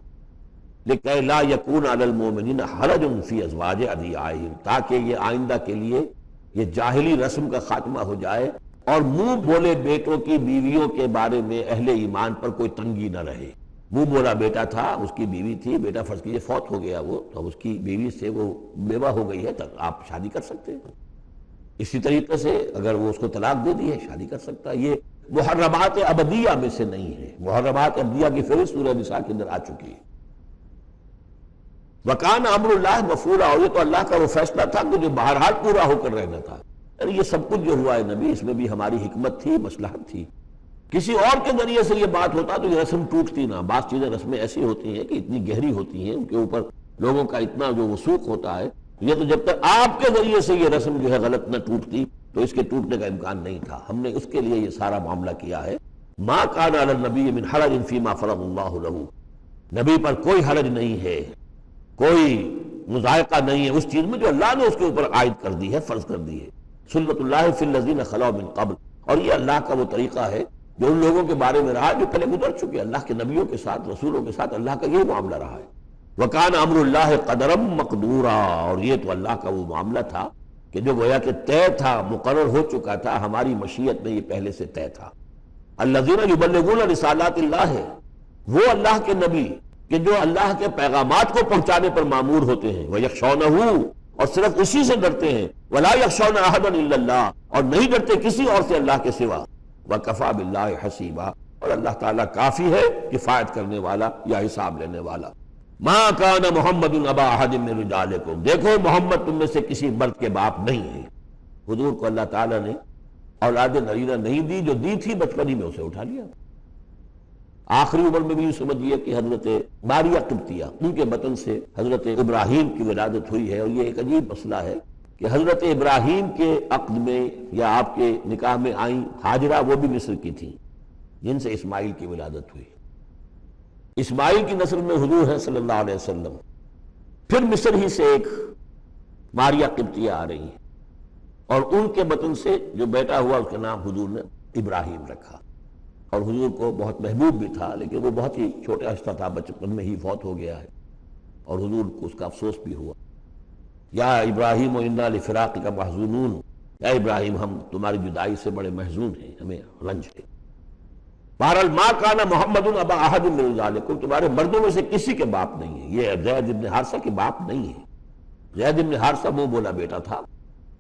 لکہ لا یکون علی المؤمنین حرج فی ازواج ادعیائہم، تاکہ یہ آئندہ کے لیے یہ جاہلی رسم کا خاتمہ ہو جائے اور منہ بولے بیٹوں کی بیویوں کے بارے میں اہل ایمان پر کوئی تنگی نہ رہے۔ منہ بولا بیٹا تھا، اس کی بیوی تھی، بیٹا فرض کیجئے فوت ہو گیا وہ، تو اس کی بیوی سے وہ بیوہ ہو گئی ہے، تک آپ شادی کر سکتے ہیں۔ اسی طریقے سے اگر وہ اس کو طلاق دے دی ہے، شادی کر سکتا ہے۔ یہ محرمات ابدیہ میں سے نہیں ہے، محرمات ابدیہ کی فہرست سورہ نساء کے اندر آ چکی ہے۔ وَكَانَ أَمْرُ اللَّهِ مَفْعُولًا، اور یہ تو اللہ کا وہ فیصلہ تھا کہ جو بہرحال پورا ہو کر رہنا تھا۔ یعنی یہ سب کچھ جو ہوا ہے نبی، اس میں بھی ہماری حکمت تھی، مصلحت تھی۔ کسی اور کے ذریعے سے یہ بات ہوتا تو یہ رسم ٹوٹتی نہ۔ بعض چیزیں رسمیں ایسی ہوتی ہیں کہ اتنی گہری ہوتی ہیں، ان کے اوپر لوگوں کا اتنا جو وثوق ہوتا ہے، یہ تو جب تک آپ کے ذریعے سے یہ رسم جو ہے غلط نہ ٹوٹتی تو اس کے ٹوٹنے کا امکان نہیں تھا۔ ہم نے اس کے لیے یہ سارا معاملہ کیا ہے۔ ما کان علی النبی من حرج فیما فرض اللہ لہ، نبی پر کوئی حرج نہیں ہے، کوئی مضائقہ نہیں ہے اس چیز میں جو اللہ نے اس کے اوپر عائد کر دی ہے، فرض کر دی ہے۔ سنت اللہ فی الذین خلوا من قبل، اور یہ اللہ کا وہ طریقہ ہے جو ان لوگوں کے بارے میں رہا جو پہلے گزر چکے، اللہ کے نبیوں کے ساتھ، رسولوں کے ساتھ اللہ کا یہی معاملہ رہا ہے۔ وَكَانَ أَمْرُ اللَّهِ قَدَرًا مَقْدُورًا، اور یہ تو اللہ کا وہ معاملہ تھا کہ جو گویا کہ طے تھا، مقرر ہو چکا تھا، ہماری مشیت میں یہ پہلے سے طے تھا۔ الَّذِينَ يُبَلِّغُونَ رِسَالَاتِ اللَّهِ، وہ اللہ کے نبی کہ جو اللہ کے پیغامات کو پہنچانے پر مامور ہوتے ہیں، وَيَخْشَوْنَهُ، اور صرف اسی سے ڈرتے ہیں، وَلَا يَخْشَوْنَ أَحَدًا إِلَّا اللَّهَ، اور نہیں ڈرتے کسی اور سے اللہ کے سوا، وَكَفَى بِاللَّهِ حَسِيبًا، اور اللہ تعالیٰ کافی ہے کفایت کرنے والا یا حساب لینے والا۔ ما کان محمد ابا احد من رجالکم، دیکھو محمد تم میں سے کسی مرد کے باپ نہیں ہے۔ حضور کو اللہ تعالیٰ نے اولاد نرینہ نہیں دی، جو دی تھی بچپن ہی میں اسے اٹھا لیا۔ آخری عمر میں بھی سمجھیے کہ حضرت ماریہ قبطیہ، ان کے بطن سے حضرت ابراہیم کی ولادت ہوئی ہے، اور یہ ایک عجیب مسئلہ ہے کہ حضرت ابراہیم کے عقد میں یا آپ کے نکاح میں آئیں ہاجرہ، وہ بھی مصر کی تھیں جن سے اسماعیل کی ولادت ہوئی۔ اسماعیل کی نسل میں حضور ہیں صلی اللہ علیہ وسلم، پھر مصر ہی سے ایک ماریہ قبطیہ آ رہی ہیں، اور ان کے بطن سے جو بیٹا ہوا اس کا نام حضور نے ابراہیم رکھا، اور حضور کو بہت محبوب بھی تھا، لیکن وہ بہت ہی چھوٹا ہستہ تھا، بچپن میں ہی فوت ہو گیا ہے، اور حضور کو اس کا افسوس بھی ہوا۔ یا ابراہیم انا لفراقک محزونون، یا ابراہیم ہم تمہاری جدائی سے بڑے محزون ہیں، ہمیں رنج ہے۔ بہرحال ما کان محمد ابا احد من رجالکم، تمہارے مردوں میں سے کسی کے باپ نہیں ہے، یہ زید بن حارثہ کے باپ نہیں ہے۔ زید بن حارثہ منہ بولا بیٹا تھا،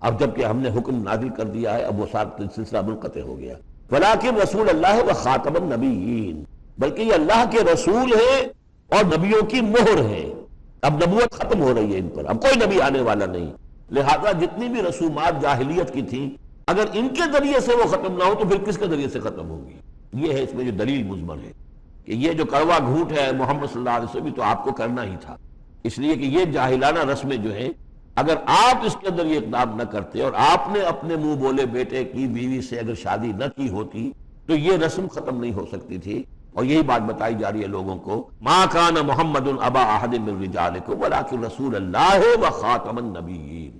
اب جبکہ ہم نے حکم نازل کر دیا ہے اب وہ سارا سلسلہ منقطع ہو گیا۔ ولیکن رسول اللہ و خاتم النبیین، بلکہ یہ اللہ کے رسول ہیں اور نبیوں کی مہر ہیں۔ اب نبوت ختم ہو رہی ہے ان پر، اب کوئی نبی آنے والا نہیں، لہذا جتنی بھی رسومات جاہلیت کی تھیں اگر ان کے ذریعے سے وہ ختم نہ ہو تو پھر کس کے ذریعے سے ختم ہوگی؟ یہ ہے اس میں جو دلیل مضمر ہے کہ یہ جو کڑوا گھونٹ ہے محمد صلی اللہ علیہ وسلم تو آپ کو کرنا ہی تھا، اس لیے کہ یہ جاہلانہ رسمیں جو ہیں اگر آپ اس کے اندر یہ اقدام نہ کرتے اور آپ نے اپنے منہ بولے بیٹے کی بیوی سے اگر شادی نہ کی ہوتی تو یہ رسم ختم نہیں ہو سکتی تھی، اور یہی بات بتائی جا رہی ہے لوگوں کو، ما کان محمد ابا احد من رجالکم ولکن رسول اللہ و خاتم النبیین،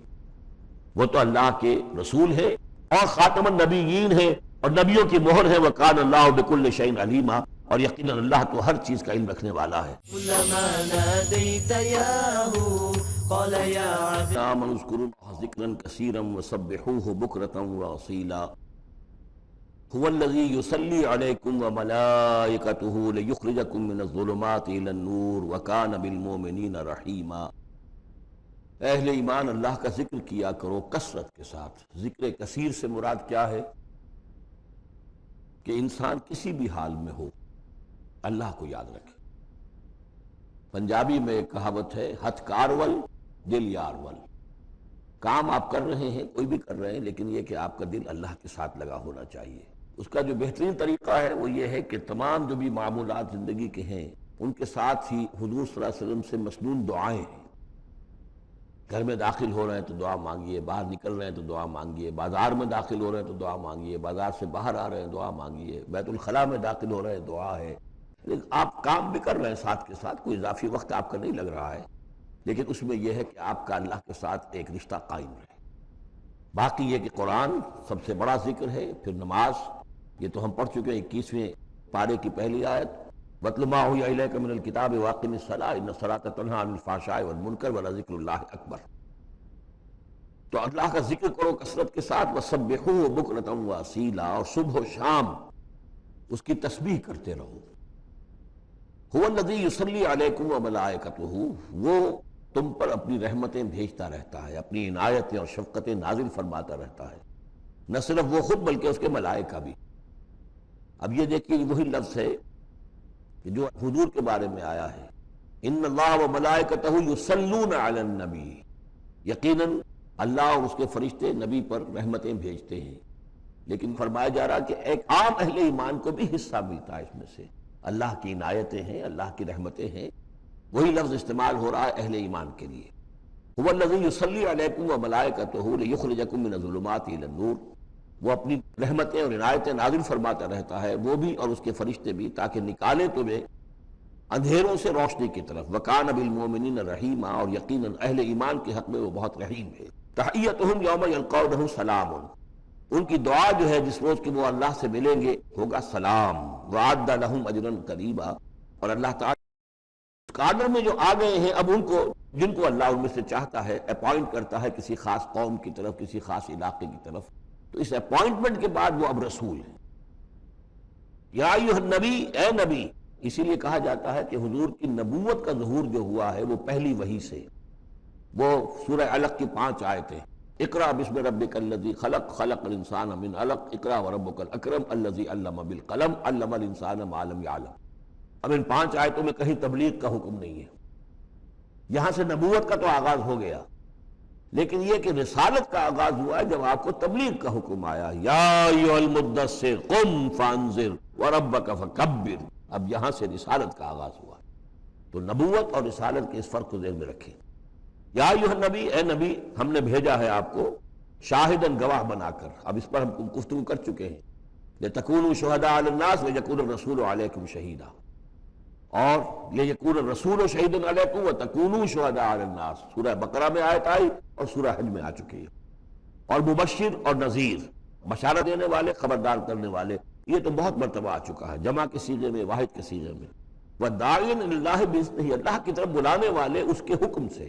وہ تو اللہ کے رسول ہیں اور خاتم النبیین ہیں، اور نبیوں کی مہر ہے، وکان اللہ بکل شیء علیما، اور یقیناً اللہ تو ہر چیز کا علم رکھنے والا ہے۔ كلما ناديت ياه قال يا عبد آمنوا اذكروا الله ذكرا كثيرا وسبحوه بكرة وأصيلا هو الذي يصلي عليكم وملائكته ليخرجكم من الظلمات إلى النور وكان بالمؤمنين رحيما۔ اہل ایمان اللہ کا ذکر کیا کرو کثرت کے ساتھ۔ ذکر کثیر سے مراد کیا ہے؟ کہ انسان کسی بھی حال میں ہو اللہ کو یاد رکھے۔ پنجابی میں ایک کہاوت ہے، ہتھ کارول دل یارول، کام آپ کر رہے ہیں، کوئی بھی کر رہے ہیں، لیکن یہ کہ آپ کا دل اللہ کے ساتھ لگا ہونا چاہیے۔ اس کا جو بہترین طریقہ ہے وہ یہ ہے کہ تمام جو بھی معمولات زندگی کے ہیں ان کے ساتھ ہی حضور صلی اللہ علیہ وسلم سے مسنون دعائیں ہیں۔ گھر میں داخل ہو رہے ہیں تو دعا مانگیے، باہر نکل رہے ہیں تو دعا مانگیے، بازار میں داخل ہو رہے ہیں تو دعا مانگیے، بازار سے باہر آ رہے ہیں دعا مانگیے، بیت الخلاء میں داخل ہو رہے ہیں دعا ہے۔ آپ کام بھی کر رہے ہیں ساتھ کے ساتھ، کوئی اضافی وقت آپ کا نہیں لگ رہا ہے، لیکن اس میں یہ ہے کہ آپ کا اللہ کے ساتھ ایک رشتہ قائم رہے۔ باقی یہ کہ قرآن سب سے بڑا ذکر ہے، پھر نماز، یہ تو ہم پڑھ چکے ہیں 21ویں پارے کی پہلی آیت، وَاتْلُ مَا أُوحِيَ إِلَيْكَ مِنَ الْكِتَابِ وَأَقِمِ الصَّلَاةَ إِنَّ الصَّلَاةَ تَنْهَىٰ عَنِ الْفَحْشَاءِ وَالْمُنكَرِ وَلَذِكْرُ اللَّهِ أَكْبَرُ۔ تو اللہ کا ذکر کرو کثرت کے ساتھ، وَسَبِّحُوهُ بُكْرَةً وَأَصِيلًا، اور صبح و شام اس کی تسبیح کرتے رہو۔ هُوَ الَّذِي يُصَلِّي عَلَيْكُمْ وَمَلَائِكَتُهُ، وہ تم پر اپنی رحمتیں بھیجتا رہتا ہے، اپنی عنایتیں اور شفقتیں نازل فرماتا رہتا ہے، نہ صرف وہ خود بلکہ اس کے ملائکہ بھی۔ اب یہ دیکھیے وہی لفظ ہے کہ جو حضور کے بارے میں آیا ہے، ان اللہ و ملائکتہ یصلون علی النبی، یقیناً اللہ اور اس کے فرشتے نبی پر رحمتیں بھیجتے ہیں، لیکن فرمایا جا رہا کہ ایک عام اہل ایمان کو بھی حصہ ملتا ہے اس میں سے، اللہ کی عنایتیں ہیں، اللہ کی رحمتیں ہیں، وہی لفظ استعمال ہو رہا ہے اہل ایمان کے لیے۔ هو الذی یصلی علیکم وملائکتہ لیخرجکم من الظلمات الی النور، وہ اپنی رحمتیں اور عنایتیں نازل فرماتا رہتا ہے، وہ بھی اور اس کے فرشتے بھی، تاکہ نکالے تمہیں اندھیروں سے روشنی کی طرف۔ وَكَانَ بِالْمُؤْمِنِينَ رَحِيمًا، اور یقیناً اہل ایمان کے حق میں وہ بہت رحیم ہے۔ تحیتہم یوم یلقونہ سلام، ان کی دعا جو ہے جس روز کہ وہ اللہ سے ملیں گے ہوگا سلام۔ وَأَعَدَّ لَهُمْ أَجْرًا قَرِيبًا، اور اللہ تعالیٰ قادر میں جو آ گئے ہیں اب ان کو، جن کو اللہ ان میں سے چاہتا ہے اپوائنٹ کرتا ہے کسی خاص قوم کی طرف، کسی خاص علاقے کی طرف، تو اس اپوائنٹمنٹ کے بعد وہ اب رسول ہیں۔ یا ایھا النبی، اے نبی، اسی لیے کہا جاتا ہے کہ حضور کی نبوت کا ظہور جو ہوا ہے وہ پہلی وحی سے، وہ سورہ علق کی 5 آیتیں، اقرأ بسم ربک الذی خلق، خلق الانسان من علق، اقرأ وربک الاکرم الذی علم بالقلم، علم الانسان ما لم یعلم۔ اب ان 5 آیتوں میں کہیں تبلیغ کا حکم نہیں ہے، یہاں سے نبوت کا تو آغاز ہو گیا، لیکن یہ کہ رسالت کا آغاز ہوا ہے جب آپ کو تبلیغ کا حکم آیا، یا ایھا المدثر قم فانذر وربک فکبر، اب یہاں سے رسالت کا آغاز ہوا۔ تو نبوت اور رسالت کے اس فرق کو ذہن میں رکھیں۔ یا ایھا النبی، اے نبی، ہم نے بھیجا ہے آپ کو شاہداً گواہ بنا کر، اب اس پر ہم گفتگو کر چکے ہیں، لتکونوا شہداء علی الناس ویکون الرسول علیکم شہیدا، اور لیکون الرسول شہیدا علیکم وتکونوا شہداء علی الناس، سورہ بقرہ میں آیت آئی اور سورہ حج میں آ چکی ہے۔ اور مبشر اور نذیر، بشارت دینے والے، خبردار کرنے والے، یہ تو بہت مرتبہ آ چکا ہے، جمع کے صیغے میں، واحد کے صیغے میں۔ وَدَاعِيًا إِلَى اللَّهِ بِإِذْنِهِ، اللہ کی طرف بلانے والے اس کے حکم سے،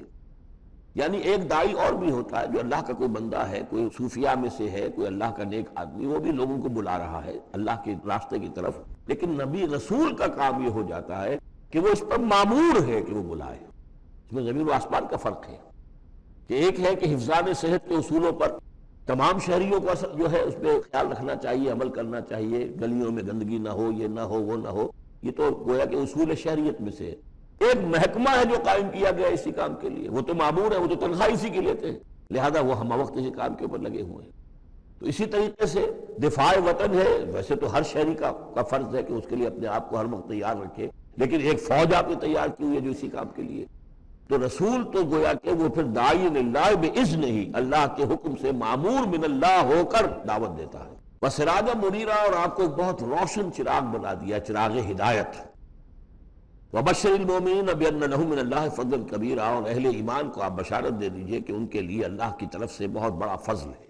یعنی ایک داعی اور بھی ہوتا ہے جو اللہ کا کوئی بندہ ہے، کوئی صوفیاء میں سے ہے، کوئی اللہ کا نیک آدمی، وہ بھی لوگوں کو بلا رہا ہے اللہ کے راستے کی طرف، لیکن نبی رسول کا کام یہ ہو جاتا ہے کہ وہ اس پر مامور ہے کہ وہ بلائے۔ اس میں زمین و آسمان کا فرق ہے، کہ ایک ہے کہ حفظان صحت کے اصولوں پر تمام شہریوں کو جو ہے اس پہ خیال رکھنا چاہیے، عمل کرنا چاہیے، گلیوں میں گندگی نہ ہو، یہ نہ ہو، وہ نہ ہو، یہ تو گویا کہ اصول شہریت میں سے ایک محکمہ ہے جو قائم کیا گیا اسی کام کے لیے، وہ تو مامور ہے، وہ تو تنخواہ اسی کی لیتے ہیں، لہذا وہ ہم وقت اسی کام کے اوپر لگے ہوئے ہیں۔ تو اسی طریقے سے دفاع وطن ہے، ویسے تو ہر شہری کا فرض ہے کہ اس کے لیے اپنے آپ کو ہر وقت تیار رکھے، لیکن ایک فوج آپ نے تیار کی ہوئی ہے جو اسی کام کے لیے۔ تو رسول تو گویا کہ وہ پھر داعی اللہ بإذنہ، اللہ کے حکم سے مامور من اللہ ہو کر دعوت دیتا ہے۔ وسراجا منیرا، اور آپ کو ایک بہت روشن چراغ بنا دیا، چراغ ہدایت۔ وبشر المؤمنین بان لهم من اللہ فضل کبیرا، اور اہل ایمان کو آپ بشارت دے دیجئے کہ ان کے لیے اللہ کی طرف سے بہت بڑا فضل ہے۔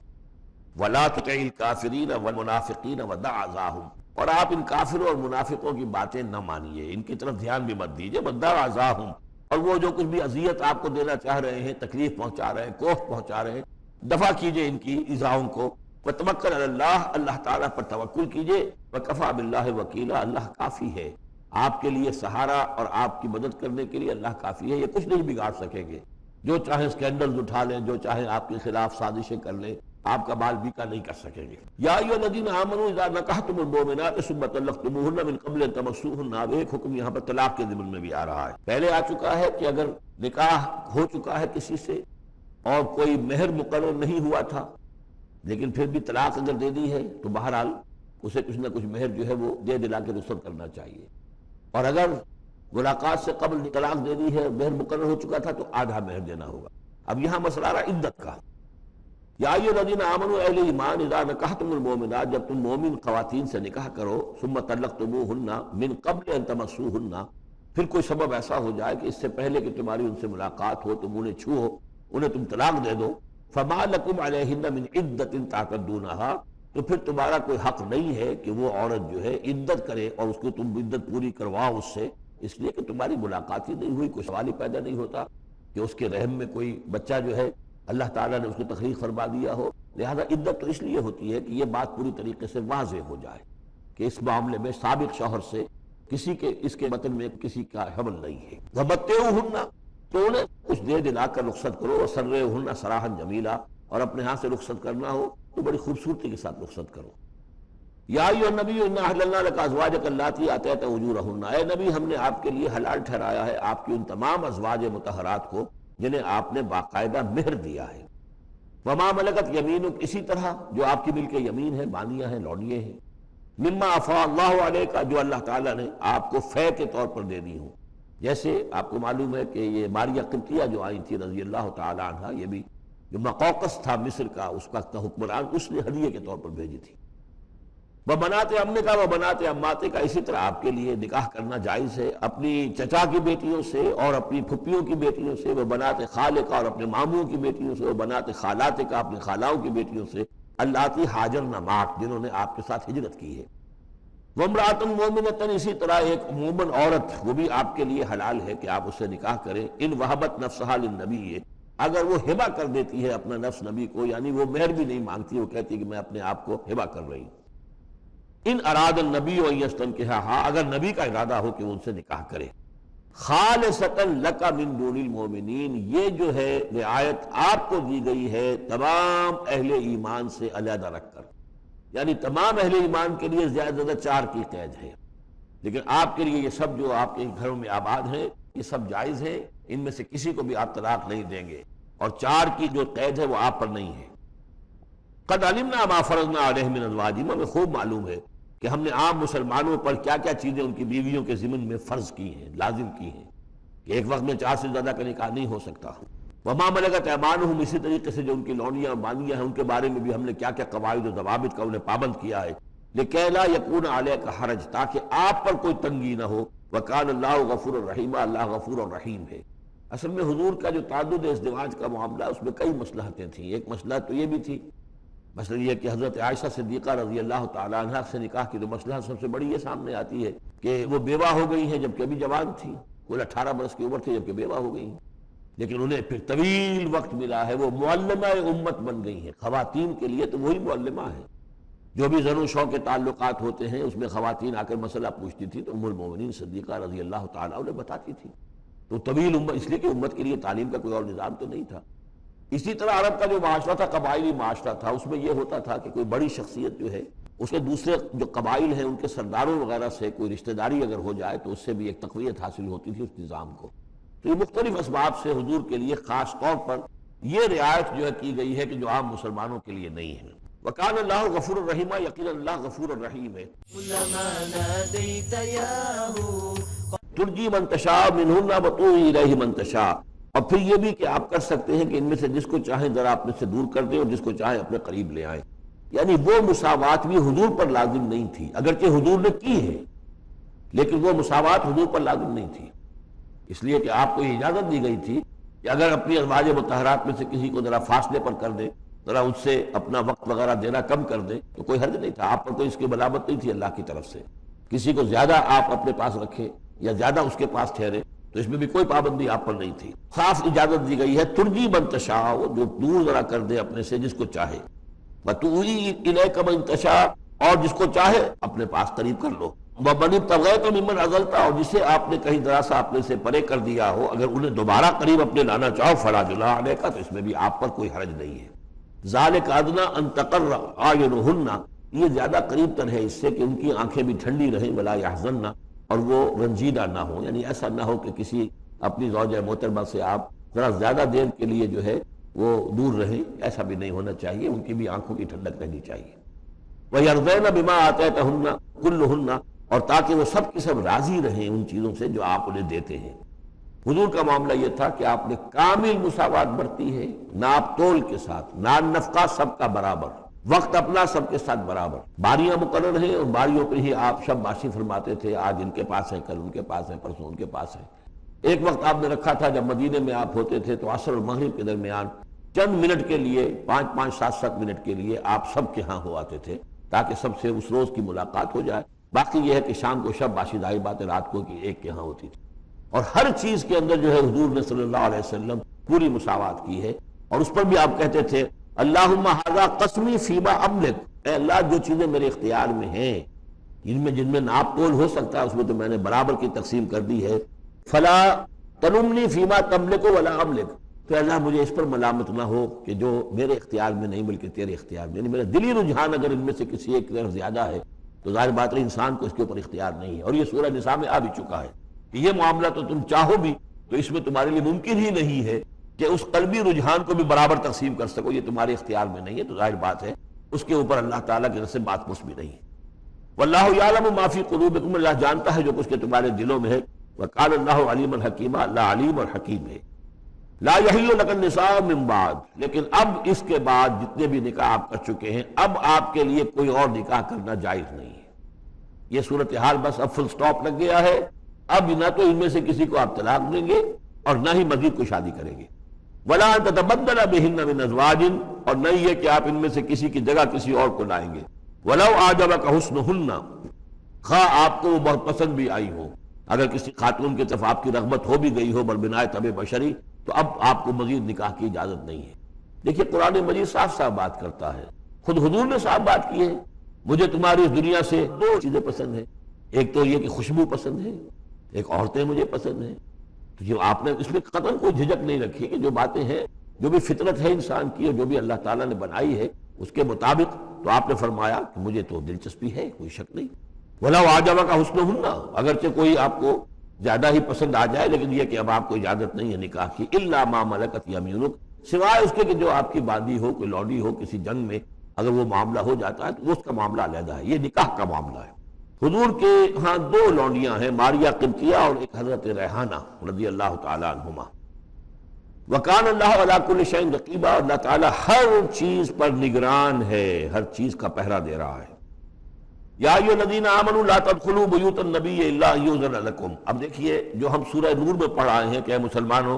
ولا تطع الکافرین والمنافقین ودع اذاہم، اور آپ ان کافروں اور منافقوں کی باتیں نہ مانیے، ان کی طرف دھیان بھی مت دیجئے۔ ودع اذاہم، اور وہ جو کچھ بھی اذیت آپ کو دینا چاہ رہے ہیں، تکلیف پہنچا رہے ہیں، کوفت پہنچا رہے ہیں، دفع کیجئے ان کی ایذاؤں کو۔ وتوکل علی اللہ، اللہ تعالیٰ پر توکل کیجئے۔ وکفیٰ باللہ وکیلا، اللہ کافی ہے آپ کے لیے سہارا، اور آپ کی مدد کرنے کے لیے اللہ کافی ہے۔ یہ کچھ نہیں بگاڑ سکیں گے، جو چاہے اسکینڈلز اٹھا لیں، جو چاہے آپ کے خلاف سازشیں کر لیں، آپ کا بال بیکا نہیں کر سکیں گے۔ یا ایھا الذین آمنوا اذا نکحتم المؤمنات ثم طلقتموہن من قبل ان تمسوہن، اب ایک حکم یہاں پر طلاق کے ضمن میں بھی آ رہا ہے۔ پہلے آ چکا ہے کہ اگر نکاح ہو چکا ہے کسی سے اور کوئی مہر مقرر نہیں ہوا تھا، لیکن پھر بھی طلاق اگر دے دی ہے تو بہرحال اسے کچھ نہ کچھ مہر جو ہے وہ دے دلا کے رخصت کرنا چاہیے، اور اگر ملاقات سے قبل طلاق دے دی ہے، مہر مقرر ہو چکا تھا، تو آدھا مہر دینا ہوگا۔ اب یہاں مسئلہ آ رہا عدت کا۔ یا ایھا الذین آمنوا، اہل ایمان، اذا نکحتم المؤمنات، جب تم مومن خواتین سے نکاح کرو، ثم طلقتموہن من قبل ان تمسوہن، پھر کوئی سبب ایسا ہو جائے کہ اس سے پہلے کہ تمہاری ان سے ملاقات ہو، تم انہیں چھو، انہیں تم طلاق دے دو، فما لکم علیہن من عدۃ تعتدونہا، تو پھر تمہارا کوئی حق نہیں ہے کہ وہ عورت جو ہے عدت کرے اور اس کو تم عدت پوری کرواؤ اس سے، اس لیے کہ تمہاری ملاقات ہی نہیں ہوئی، کوئی سوال ہی پیدا نہیں ہوتا کہ اس کے رحم میں کوئی بچہ جو ہے اللہ تعالیٰ نے اس کو تخلیق فرما دیا ہو۔ لہذا عدت تو اس لیے ہوتی ہے کہ یہ بات پوری طریقے سے واضح ہو جائے کہ اس معاملے میں سابق شوہر سے کسی کے اس کے متن میں کسی کا حمل نہیں ہے۔ ومتعوہن، تو انہیں کچھ دے دلا کر رخصت کرو، وسرحوہن سراحا جمیلا، اور اپنے ہاتھ سے رخصت کرنا ہو تو بڑی خوبصورتی کے ساتھ رخصت کرو۔ یا ایھا النبی انا احللنا لک ازواجک اللاتی آتیت اجورہن، اے نبی ہم نے آپ کے لیے حلال ٹھہرایا ہے آپ کی ان تمام ازواج مطہرات کو جنہیں آپ نے باقاعدہ مہر دیا ہے۔ وما ملکت یمینک، اسی طرح جو آپ کی ملک یمین ہے، بانیاں ہیں، لونڈیے ہیں۔ مما افاء اللہ علیک، جو اللہ تعالیٰ نے آپ کو فے کے طور پر دے دی ہوں، جیسے آپ کو معلوم ہے کہ یہ ماریہ قبطیہ جو آئی تھی رضی اللہ تعالی عنہ، یہ بھی جو مقوقس تھا مصر کا، اس کا حکمران، اس نے ہدیے کے طور پر بھیجی تھی۔ وبنات عمک وبنات عماتک کا، اسی طرح آپ کے لیے نکاح کرنا جائز ہے اپنی چچا کی بیٹیوں سے اور اپنی پھپھیوں کی بیٹیوں سے، وبنات خالک اور اپنے ماموں کی بیٹیوں سے، وبنات خالاتک اپنی خالاؤں کی بیٹیوں سے، اللاتی ہاجرن معک، جنہوں نے آپ کے ساتھ ہجرت کی ہے۔ وامرأۃ مومنۃ، اسی طرح ایک مومن عورت، وہ بھی آپ کے لیے حلال ہے کہ آپ اس سے نکاح کریں۔ ان وہبت نفسہا للنبی، اگر وہ ہبہ کر دیتی ہے اپنا نفس نبی کو، یعنی وہ مہر بھی نہیں مانگتی، وہ کہتی ہے کہ میں اپنے آپ کو ہبہ کر رہی ہوں۔ ان اراد النبی ان یستنکحھا، اگر نبی کا ارادہ ہو کہ وہ ان سے نکاح کرے۔ خالصۃ لک من دون المؤمنین، یہ جو ہے رعایت آپ کو دی گئی ہے تمام اہل ایمان سے علیحدہ رکھ کر، یعنی تمام اہل ایمان کے لیے زیادہ زیادہ 4 کی قید ہے، لیکن آپ کے لیے یہ سب جو آپ کے گھروں میں آباد ہیں یہ سب جائز ہے، ان میں سے کسی کو بھی آپ طلاق نہیں دیں گے، اور 4 کی جو قید ہے وہ آپ پر نہیں ہے۔ قد علمنا ما فرضنا علیہم من ازواجہم، ہمیں خوب معلوم ہے کہ ہم نے عام مسلمانوں پر کیا کیا چیزیں ان کی بیویوں کے ضمن میں فرض کی ہیں، لازم کی ہیں، کہ ایک وقت میں 4 سے زیادہ کا نکاح نہیں ہو سکتا۔ وما ملکت ایمانہم، اسی طریقے سے جو ان کی لونڈیاں بانیاں ہیں ان کے بارے میں بھی ہم نے کیا کیا قواعد و ضوابط کا انہیں پابند کیا ہے۔ لکے لا یکون علیک حرج، تاکہ آپ پر کوئی تنگی نہ ہو۔ وکان اللہ غفور الرحیم، اللہ غفور الرحیم ہے۔ اصل میں حضور کا جو تعدد ازدواج کا معاملہ، اس میں کئی مصلحتیں تھیں۔ ایک مسئلہ تو یہ بھی تھی، مثلا یہ کہ حضرت عائشہ صدیقہ رضی اللہ تعالی عنہ سے نکاح کی جو مسئلہ سب سے بڑی یہ سامنے آتی ہے کہ وہ بیوہ ہو گئی ہیں جبکہ ابھی جوان تھی، کل 18 برس کی عمر تھی جبکہ بیوہ ہو گئی ہیں، لیکن انہیں پھر طویل وقت ملا ہے، وہ معلمہ امت بن گئی ہیں۔ خواتین کے لیے تو وہی معلمہ ہے، جو بھی زن و شو کے تعلقات ہوتے ہیں اس میں خواتین آ کر مسئلہ پوچھتی تھی تو ام المؤمنین صدیقہ رضی اللہ تعالیٰ انہیں بتاتی تھی۔ تو طویل امت، اس لیے کہ امت کے لیے تعلیم کا کوئی اور نظام تو نہیں تھا۔ اسی طرح عرب کا جو معاشرہ تھا قبائلی معاشرہ تھا، اس میں یہ ہوتا تھا کہ کوئی بڑی شخصیت جو ہے اس کے دوسرے جو قبائل ہیں ان کے سرداروں وغیرہ سے کوئی رشتہ داری اگر ہو جائے تو اس سے بھی ایک تقویت حاصل ہوتی تھی اس نظام کو۔ تو یہ مختلف اسباب سے حضور کے لیے خاص طور پر یہ رعایت جو ہے کی گئی ہے کہ جو عام مسلمانوں کے لیے نہیں ہے۔ وکان اللہ غفور الرحیم، یقینا اللہ غفور الرحیم ہے۔ كلما ناديت ياه ترجی من تشاء منہن وتؤوی الیہ من تشاء، اور پھر یہ بھی کہ آپ کر سکتے ہیں کہ ان میں سے جس کو چاہیں ذرا اپنے سے دور کر دیں اور جس کو چاہیں اپنے قریب لے آئیں۔ یعنی وہ مساوات بھی حضور پر لازم نہیں تھی، اگرچہ حضور نے کی ہے لیکن وہ مساوات حضور پر لازم نہیں تھی، اس لیے کہ آپ کو یہ اجازت دی گئی تھی کہ اگر اپنی ازواج مطہرات میں سے کسی کو ذرا فاصلے پر کر دے، ذرا اس سے اپنا وقت وغیرہ دینا کم کر دے تو کوئی حرج نہیں تھا، آپ پر کوئی اس کی ملامت نہیں تھی اللہ کی طرف سے۔ کسی کو زیادہ آپ اپنے پاس رکھیں یا زیادہ اس کے پاس ٹھہرے تو اس میں بھی کوئی پابندی آپ پر نہیں تھی، صاف اجازت دی گئی ہے۔ ترجی من تشاء، جو دور ذرا کر دے اپنے سے جس کو چاہے، وتؤوی الیک من تشاء، اور جس کو چاہے اپنے پاس قریب کر لو، ومن ابتغیت ممن عزلت، اور جسے آپ نے کہیں ذرا سا اپنے سے پرے کر دیا ہو اگر انہیں دوبارہ قریب اپنے لانا چاہو فلا جناح علیک، تو اس میں بھی آپ پر کوئی حرج نہیں ہے۔ ذالک ادنی ان تقر اعینہن، یہ زیادہ قریب تر ہے اس سے کہ ان کی آنکھیں بھی ٹھنڈی رہیں، ولا یحزن، اور وہ رنجیدہ نہ ہوں، یعنی ایسا نہ ہو کہ کسی اپنی زوجہ محترمہ سے آپ ذرا زیادہ دیر کے لیے جو ہے وہ دور رہیں، ایسا بھی نہیں ہونا چاہیے، ان کی بھی آنکھوں کی ٹھنڈک رہنی چاہیے۔ وَيَرْضَيْنَ بِمَا آتَيْتَهُنَّ كُلُّهُنَّ، اور تاکہ وہ سب کی سب راضی رہیں ان چیزوں سے جو آپ انہیں دیتے ہیں۔ حضور کا معاملہ یہ تھا کہ آپ نے کامل مساوات برتی ہے، ناپ تول کے ساتھ، نان نفقہ سب کا برابر، وقت اپنا سب کے ساتھ برابر، باریاں مقرر ہیں اور باریوں پہ ہی آپ شب باشی فرماتے تھے، آج ان کے پاس ہے، کل ان کے پاس ہے، پرسوں ان کے پاس ہے۔ ایک وقت آپ نے رکھا تھا جب مدینے میں آپ ہوتے تھے تو عصر اور مغرب کے درمیان چند منٹ کے لیے، 5-5 7-7 منٹ کے لیے آپ سب کے ہاں ہو آتے تھے تاکہ سب سے اس روز کی ملاقات ہو جائے۔ باقی یہ ہے کہ شام کو شب باشی، ظاہر بات ہے رات کو کہ ایک کے ہاں ہوتی تھی، اور ہر چیز کے اندر جو ہے حضور نے صلی اللہ علیہ وسلم پوری مساوات کی ہے۔ اور اس پر بھی آپ کہتے تھے اللہم ھذا قسمی فیما املک، اے اللہ جو چیزیں میرے اختیار میں ہیں، جن میں ناپ تول ہو سکتا ہے اس میں تو میں نے برابر کی تقسیم کر دی ہے، فلا تلمنی فیما تملک ولا املک، تو اللہ مجھے اس پر ملامت نہ ہو کہ جو میرے اختیار میں نہیں بلکہ تیرے اختیار میں، یعنی میرا دلی رجحان اگر ان میں سے کسی ایک طرف زیادہ ہے تو ظاہر بات ہے انسان کو اس کے اوپر اختیار نہیں ہے، اور یہ سورہ نساء میں آ بھی چکا ہے کہ یہ معاملہ تو تم چاہو بھی تو اس میں تمہارے لیے ممکن ہی نہیں ہے کہ اس قلبی رجحان کو بھی برابر تقسیم کر سکو، یہ تمہارے اختیار میں نہیں ہے، تو ظاہر بات ہے اس کے اوپر اللہ تعالیٰ کی طرف سے بات بھی نہیں ہے۔ واللہ یعلم ما فی قلوبکم، اللہ جانتا ہے جو کچھ کہ تمہارے دلوں میں ہے، وقال اللہ علیما حکیما، اللہ علیم اور حکیم ہے۔ لا یحل لک النساء من بعد، لیکن اب اس کے بعد جتنے بھی نکاح آپ کر چکے ہیں اب آپ کے لیے کوئی اور نکاح کرنا جائز نہیں ہے۔ یہ صورتحال بس اب فل سٹاپ لگ گیا ہے، اب نہ تو ان میں سے کسی کو آپ طلاق دیں گے اور نہ ہی مزید کوئی شادی کریں گے۔ ولا ان تتبدل بہن من ازواج، اور نہیں یہ کہ آپ ان میں سے کسی کی جگہ کسی اور کو لائیں گے۔ ولو اعجبک حسنہن، خواہ آپ کو وہ بہت پسند بھی آئی ہو، اگر کسی خاتون کی طرف آپ کی رغبت ہو بھی گئی ہو بربنائے طبع بشری، تو اب آپ کو مزید نکاح کی اجازت نہیں ہے۔ دیکھیے قرآن مجید صاف صاف بات کرتا ہے، خود حضور نے صاف بات کی ہے، مجھے تمہاری اس دنیا سے 2 چیزیں پسند ہیں، ایک تو یہ کہ خوشبو پسند ہے، ایک عورتیں مجھے پسند ہیں۔ تو جو آپ نے اس میں قطعاً کوئی جھجک نہیں رکھی کہ جو باتیں ہیں، جو بھی فطرت ہے انسان کی اور جو بھی اللہ تعالیٰ نے بنائی ہے اس کے مطابق، تو آپ نے فرمایا کہ مجھے تو دلچسپی ہے، کوئی شک نہیں۔ وَلَوْ أَعْجَبَكَ حُسْنُهُنَّ، اگرچہ کوئی آپ کو زیادہ ہی پسند آ جائے لیکن یہ کہ اب آپ کو اجازت نہیں ہے نکاح کی، إِلَّا مَا مَلَكَتْ يَمِينُكَ، سوائے اس کے کہ جو آپ کی باندی ہو، کوئی لوڈی ہو، کسی جنگ میں اگر وہ معاملہ ہو جاتا ہے تو اس کا معاملہ علیحدہ ہے، یہ نکاح کا معاملہ ہے۔ حضور کے ہاں 2 لونڈیاں ہیں، ماریہ قبطیہ اور ایک حضرت ریحانہ رضی اللہ تعالیٰ عنہما۔ وَكَانَ اللَّهُ عَلَىٰ كُلِّ شَيْءٍ رَقِيبًا، اللہ تعالیٰ ہر چیز پر نگران ہے، ہر چیز کا پہرا دے رہا ہے۔ یا ایھا الذین آمنوا لا تدخلوا بیوت النبی الا ان یؤذن لکم، اب دیکھیے جو ہم سورہ نور میں پڑھ آئے ہیں کہ اے مسلمانوں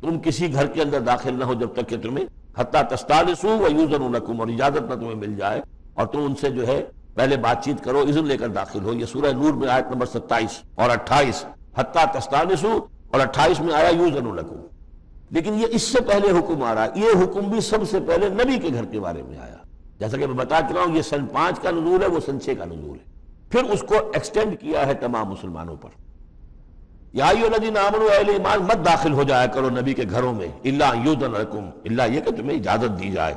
تم کسی گھر کے اندر داخل نہ ہو جب تک کہ تمہیں حتیٰ تستانسوا ویؤذن لکم، اور اجازت نہ تمہیں مل جائے اور تم ان سے جو ہے پہلے بات چیت کرو، اذن لے کر داخل ہو۔ یہ سورہ نور میں آیت نمبر 27 اور 28، حتیٰ تستانسوا، اور 28 میں آیا یؤذن لکم۔ لیکن یہ اس سے پہلے حکم آ رہا ہے، یہ حکم بھی سب سے پہلے نبی کے گھر کے بارے میں آیا، جیسا کہ میں بتا چکا ہوں یہ سن 5 کا نزول ہے، وہ سن 6 کا نزول ہے، پھر اس کو ایکسٹینڈ کیا ہے تمام مسلمانوں پر۔ یا ایھا الذین آمنوا، اہل ایمان مت داخل ہو جایا کرو نبی کے گھروں میں، الا ان یؤذن لکم، الا یہ کہ تمہیں اجازت دی جائے،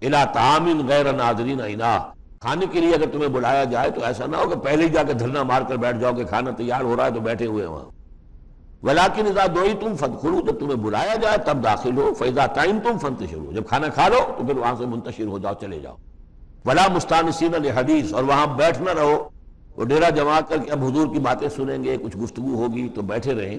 الی طعام غیر ناظرین اناہ، کھانے کے لیے اگر تمہیں بلایا جائے تو ایسا نہ ہو کہ پہلے ہی جا کے دھرنا مار کر بیٹھ جاؤ کہ کھانا تیار ہو رہا ہے تو بیٹھے ہوئے وہاں۔ ولیکن اذا دعیتم فادخلوا، جب تمہیں بلایا جائے تب داخل ہو، فاذا طعمتم فانتشروا، جب کھانا کھا لو تو پھر وہاں سے منتشر ہو جاؤ، چلے جاؤ۔ ولا مستانسین لحدیث، اور وہاں بیٹھ نہ رہو، وہ ڈیرا جما کر کے اب حضور کی باتیں سنیں گے، کچھ گفتگو ہوگی تو بیٹھے رہیں۔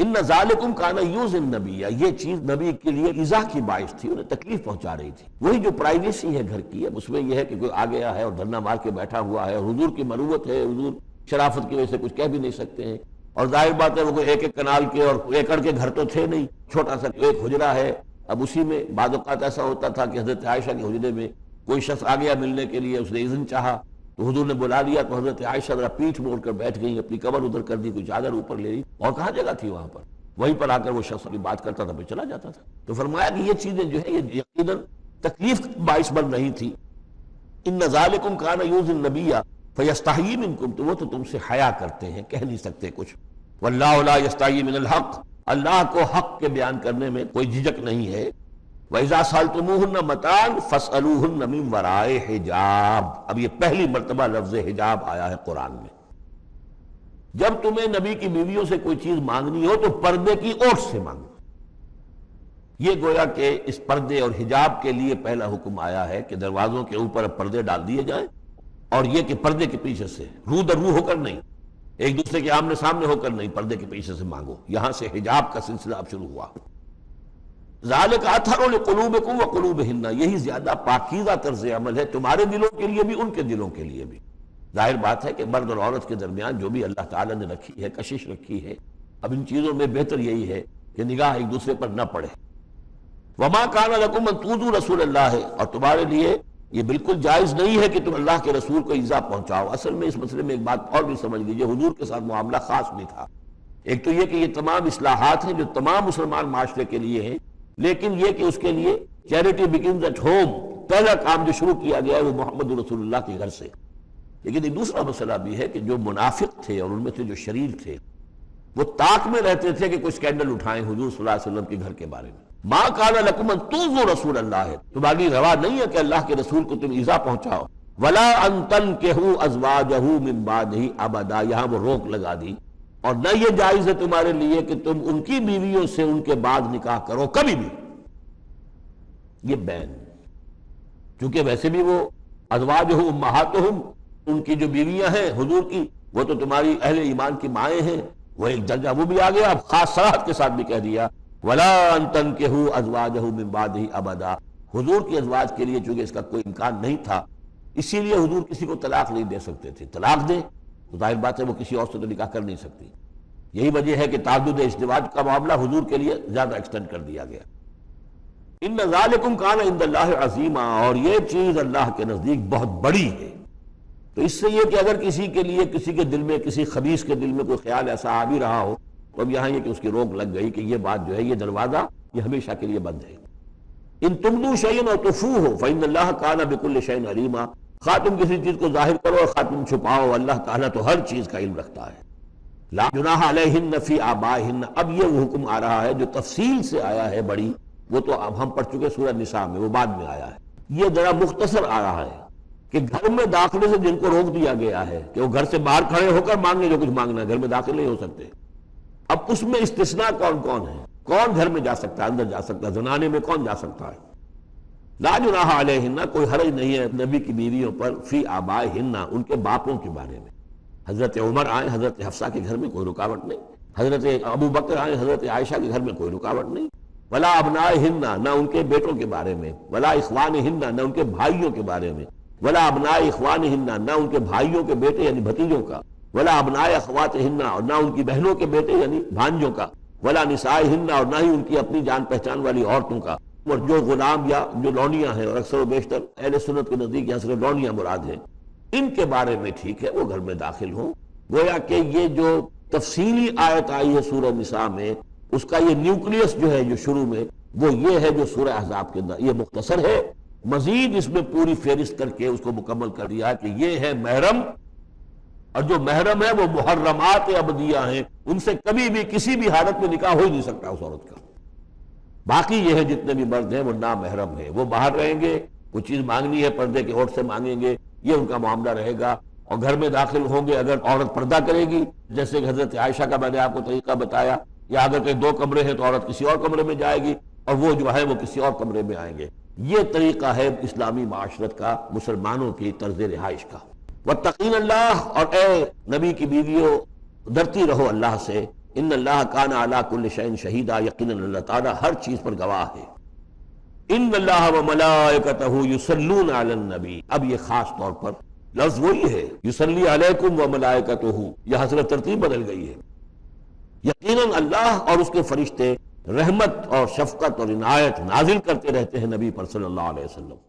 ان ذالکم کان یؤذی النبی، یہ چیز نبی کے لیے ایذا کی باعث تھی، انہیں تکلیف پہنچا رہی تھی۔ وہی جو پرائیویسی ہے گھر کی، اب اس میں یہ ہے کہ کوئی آ گیا ہے اور دھرنا مار کے بیٹھا ہوا ہے، اور حضور کی مروت ہے، حضور شرافت کی وجہ سے کچھ کہہ بھی نہیں سکتے ہیں، اور ظاہر بات ہے وہ کوئی ایک ایک کنال کے اور ایکڑ کے گھر تو تھے نہیں، چھوٹا سا ایک حجرہ ہے۔ اب اسی میں بعض اوقات ایسا ہوتا تھا کہ حضرت عائشہ کے حجرے میں کوئی شخص آ گیا ملنے کے لیے، اس نے اذن چاہا تو حضور نے بلا لیا، تو حضرت عائشہ ذرا پیٹھ موڑ کر بیٹھ گئی، اپنی کمر ادھر کر دی، کوئی چادر اوپر لے لی، اور کہاں جگہ تھی وہاں پر، وہیں پر آ کر وہ شخص اپنی بات کرتا تھا پھر چلا جاتا تھا۔ تو فرمایا کہ یہ چیزیں جو ہے یہ یقیناً تکلیف باعث بن رہی تھی۔ ان ذالکم کان یؤذی النبی فیستحیی منکم، تو وہ تو تم سے حیا کرتے ہیں، کہہ نہیں سکتے کچھ۔ واللہ لا یستحیی من الحق، اللہ کو حق کے بیان کرنے میں کوئی جھجک نہیں ہے۔ وَإِذَا سَأَلْتُمُوهُنَّ مَتَاعًا فَاسْأَلُوهُنَّ مِنْ وَرَاءِ حِجَابٍ، اب یہ پہلی مرتبہ لفظ حجاب آیا ہے قرآن میں۔ جب تمہیں نبی کی بیویوں سے کوئی چیز مانگنی ہو تو پردے کی اوٹ سے مانگو۔ یہ گویا کہ اس پردے اور حجاب کے لیے پہلا حکم آیا ہے کہ دروازوں کے اوپر پردے ڈال دیے جائیں، اور یہ کہ پردے کے پیچھے سے رو در رو ہو کر نہیں، ایک دوسرے کے آمنے سامنے ہو کر نہیں، پردے کے پیچھے سے مانگو۔ یہاں سے حجاب کا سلسلہ اب شروع ہوا۔ ذالک اطہر لقلوبکم وقلوبہن، یہی زیادہ پاکیزہ طرز عمل ہے تمہارے دلوں کے لیے بھی، ان کے دلوں کے لیے بھی۔ ظاہر بات ہے کہ مرد اور عورت کے درمیان جو بھی اللہ تعالیٰ نے رکھی ہے، کشش رکھی ہے، اب ان چیزوں میں بہتر یہی ہے کہ نگاہ ایک دوسرے پر نہ پڑے۔ وما کان لکم ان تؤذوا رسول اللہ، اور تمہارے لیے یہ بالکل جائز نہیں ہے کہ تم اللہ کے رسول کو ایذا پہنچاؤ۔ اصل میں اس مسئلے میں ایک بات اور بھی سمجھ لیجیے، حضور کے ساتھ معاملہ خاص بھی تھا۔ ایک تو یہ کہ یہ تمام اصلاحات ہیں جو تمام مسلمان معاشرے کے لیے ہیں، لیکن یہ کہ اس کے لیے چیریٹی بگنز ایٹ ہوم، پہلا کام جو شروع کیا گیا ہے وہ محمد رسول اللہ کے گھر سے۔ لیکن ایک دوسرا مسئلہ بھی ہے کہ جو منافق تھے اور ان میں سے جو شریر تھے، وہ طاق میں رہتے تھے کہ کوئی سکینڈل اٹھائیں حضور صلی اللہ علیہ وسلم کے گھر کے بارے میں۔ ما کان لکم ان تؤذوا رسول اللہ، تمہاری روا نہیں ہے کہ اللہ کے رسول کو تم ایذا پہنچاؤ۔ ولا ان تنکحوا ازواجہ من بعدہ ابدا، یہاں وہ روک لگا دی، اور نہ یہ جائز ہے تمہارے لیے کہ تم ان کی بیویوں سے ان کے بعد نکاح کرو کبھی بھی۔ یہ بین، چونکہ ویسے بھی وہ ازواجہ امہاتہم، ان کی جو بیویاں ہیں حضور کی، وہ تو تمہاری اہل ایمان کی مائیں ہیں، وہ ایک درجہ وہ بھی آ گیا، اب خاص صراحت کے ساتھ بھی کہہ دیا ولا ان تنکحوا ازواجہ من بعدہ ابدا۔ حضور کی ازواج کے لیے چونکہ اس کا کوئی امکان نہیں تھا، اسی لیے حضور کسی کو طلاق نہیں دے سکتے تھے۔ طلاق دیں تو ظاہر بات ہے وہ کسی اور سے تو نکاح کر نہیں سکتی۔ یہی وجہ ہے کہ تعدد ازدواج کا معاملہ حضور کے لیے زیادہ ایکسٹینڈ کر دیا گیا۔ ان ذالکم کان عند اللہ عظیما، اور یہ چیز اللہ کے نزدیک بہت بڑی ہے۔ تو اس سے یہ کہ اگر کسی کے لیے، کسی کے دل میں، کسی خبیث کے دل میں کوئی خیال ایسا آ بھی رہا ہو، تو اب یہاں یہ کہ اس کی روک لگ گئی کہ یہ بات جو ہے، یہ دروازہ یہ ہمیشہ کے لیے بند ہے۔ ان تبدوا شیئا او تخفوہ فإن اللہ کان بکل شیء علیما، خواہ تم کسی چیز کو ظاہر کرو اور خواہ تم چھپاؤ، اللہ تعالیٰ تو ہر چیز کا علم رکھتا ہے۔ لا جناح علیہن فی آبائہن، اب یہ وہ حکم آ رہا ہے جو تفصیل سے آیا ہے بڑی، وہ تو اب ہم پڑھ چکے سورہ نساء میں، وہ بعد میں آیا ہے۔ یہ ذرا مختصر آ رہا ہے کہ گھر میں داخلے سے جن کو روک دیا گیا ہے کہ وہ گھر سے باہر کھڑے ہو کر مانگے جو کچھ مانگنا ہے، گھر میں داخل نہیں ہو سکتے۔ اب اس میں استثناء کون کون ہے؟ کون گھر میں جا سکتا ہے، اندر جا سکتا ہے؟ زنانے میں کون جا سکتا ہے؟ لا جناح علیہن، کوئی حرج نہیں ہے نبی کی بیویوں پر، فی آبائہن، ان کے باپوں کے بارے میں۔ حضرت عمر آئے حضرت حفصہ کے گھر میں، کوئی رکاوٹ نہیں۔ حضرت ابو بکر آئے حضرت عائشہ کے گھر میں، کوئی رکاوٹ نہیں۔ ولا ابنائہن، نہ ان کے بیٹوں کے بارے میں۔ ولا اخوانہن، نہ ان کے بھائیوں کے بارے میں۔ ولا ابناء اخوانہن، نہ ان کے بھائیوں کے بیٹے یعنی بھتیجوں کا۔ ولا ابناء اخواتہن، اور نہ ان کی بہنوں کے بیٹے یعنی بھانجوں کا۔ ولا نسائہن، اور نہ ہی ان کی اپنی جان پہچان والی عورتوں کا۔ اور جو غلام یا جو لونیاں ہیں، اور اکثر و بیشتر اہل سنت کے نزدیک یہاں صرف لونیاں مراد ہیں، ان کے بارے میں ٹھیک ہے وہ گھر میں داخل ہوں۔ گویا کہ یہ جو تفصیلی آیت آئی ہے سورہ نساء میں، اس کا یہ نیوکلیس جو ہے جو شروع میں، وہ یہ ہے جو سورہ احزاب کے اندر، یہ مختصر ہے۔ مزید اس میں پوری فہرست کر کے اس کو مکمل کر دیا ہے کہ یہ ہے محرم، اور جو محرم ہے وہ محرمات عبدیہ ہیں، ان سے کبھی بھی کسی بھی حالت میں نکاح ہو ہی نہیں سکتا اس عورت کا۔ باقی یہ ہے جتنے بھی مرد ہیں وہ نامحرم ہیں، وہ باہر رہیں گے، کوئی چیز مانگنی ہے پردے کے اوٹ سے مانگیں گے، یہ ان کا معاملہ رہے گا۔ اور گھر میں داخل ہوں گے اگر عورت پردہ کرے گی، جیسے کہ حضرت عائشہ کا میں نے آپ کو طریقہ بتایا، یا اگر کہیں 2 کمرے ہیں تو عورت کسی اور کمرے میں جائے گی اور وہ جو ہے وہ کسی اور کمرے میں آئیں گے۔ یہ طریقہ ہے اسلامی معاشرت کا، مسلمانوں کی طرز رہائش کا۔ واتقین اللہ، اور اے نبی کی بیویوں ڈرتی رہو اللہ سے۔ ان اللہ کان علی کل شیء شہیدا، یقیناً اللہ تعالیٰ ہر چیز پر گواہ ہے. ان اللہ وملائکتہ یصلون علی النبی، اب یہ خاص طور پر لفظ وہی ہے یصلی علیکم وملائکتہ، یہاں صرف ترتیب بدل گئی ہے. یقیناً اللہ اور اس کے فرشتے رحمت اور شفقت اور عنایت نازل کرتے رہتے ہیں نبی پر صلی اللہ علیہ وسلم.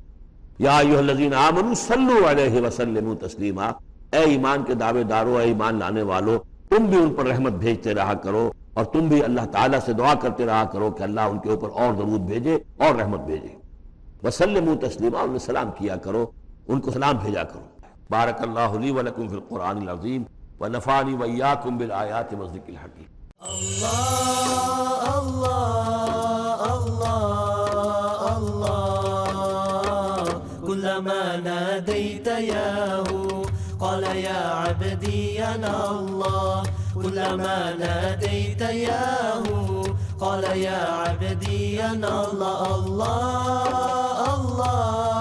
یا ایھا الذین آمنوا صلوا علیہ وسلموا تسلیما، اے ایمان کے دعوے دارو، اے ایمان لانے والو، تم بھی ان پر رحمت بھیجتے رہا کرو، اور تم بھی اللہ تعالیٰ سے دعا کرتے رہا کرو کہ اللہ ان کے اوپر اور درود بھیجے اور رحمت بھیجے. وسلموا تسلیما، ان میں سلام کیا کرو، ان کو سلام بھیجا کرو. بارک اللہ لی ولکم فی القرآن العظیم ونفعنی وإیاکم بالآیات والذکر الحکیم. اللہ اللہ اللہ اللہ كلما ناديت ياه قال يا عبدي أنا الله كلما ناديت ياه قال يا عبدي أنا الله الله الله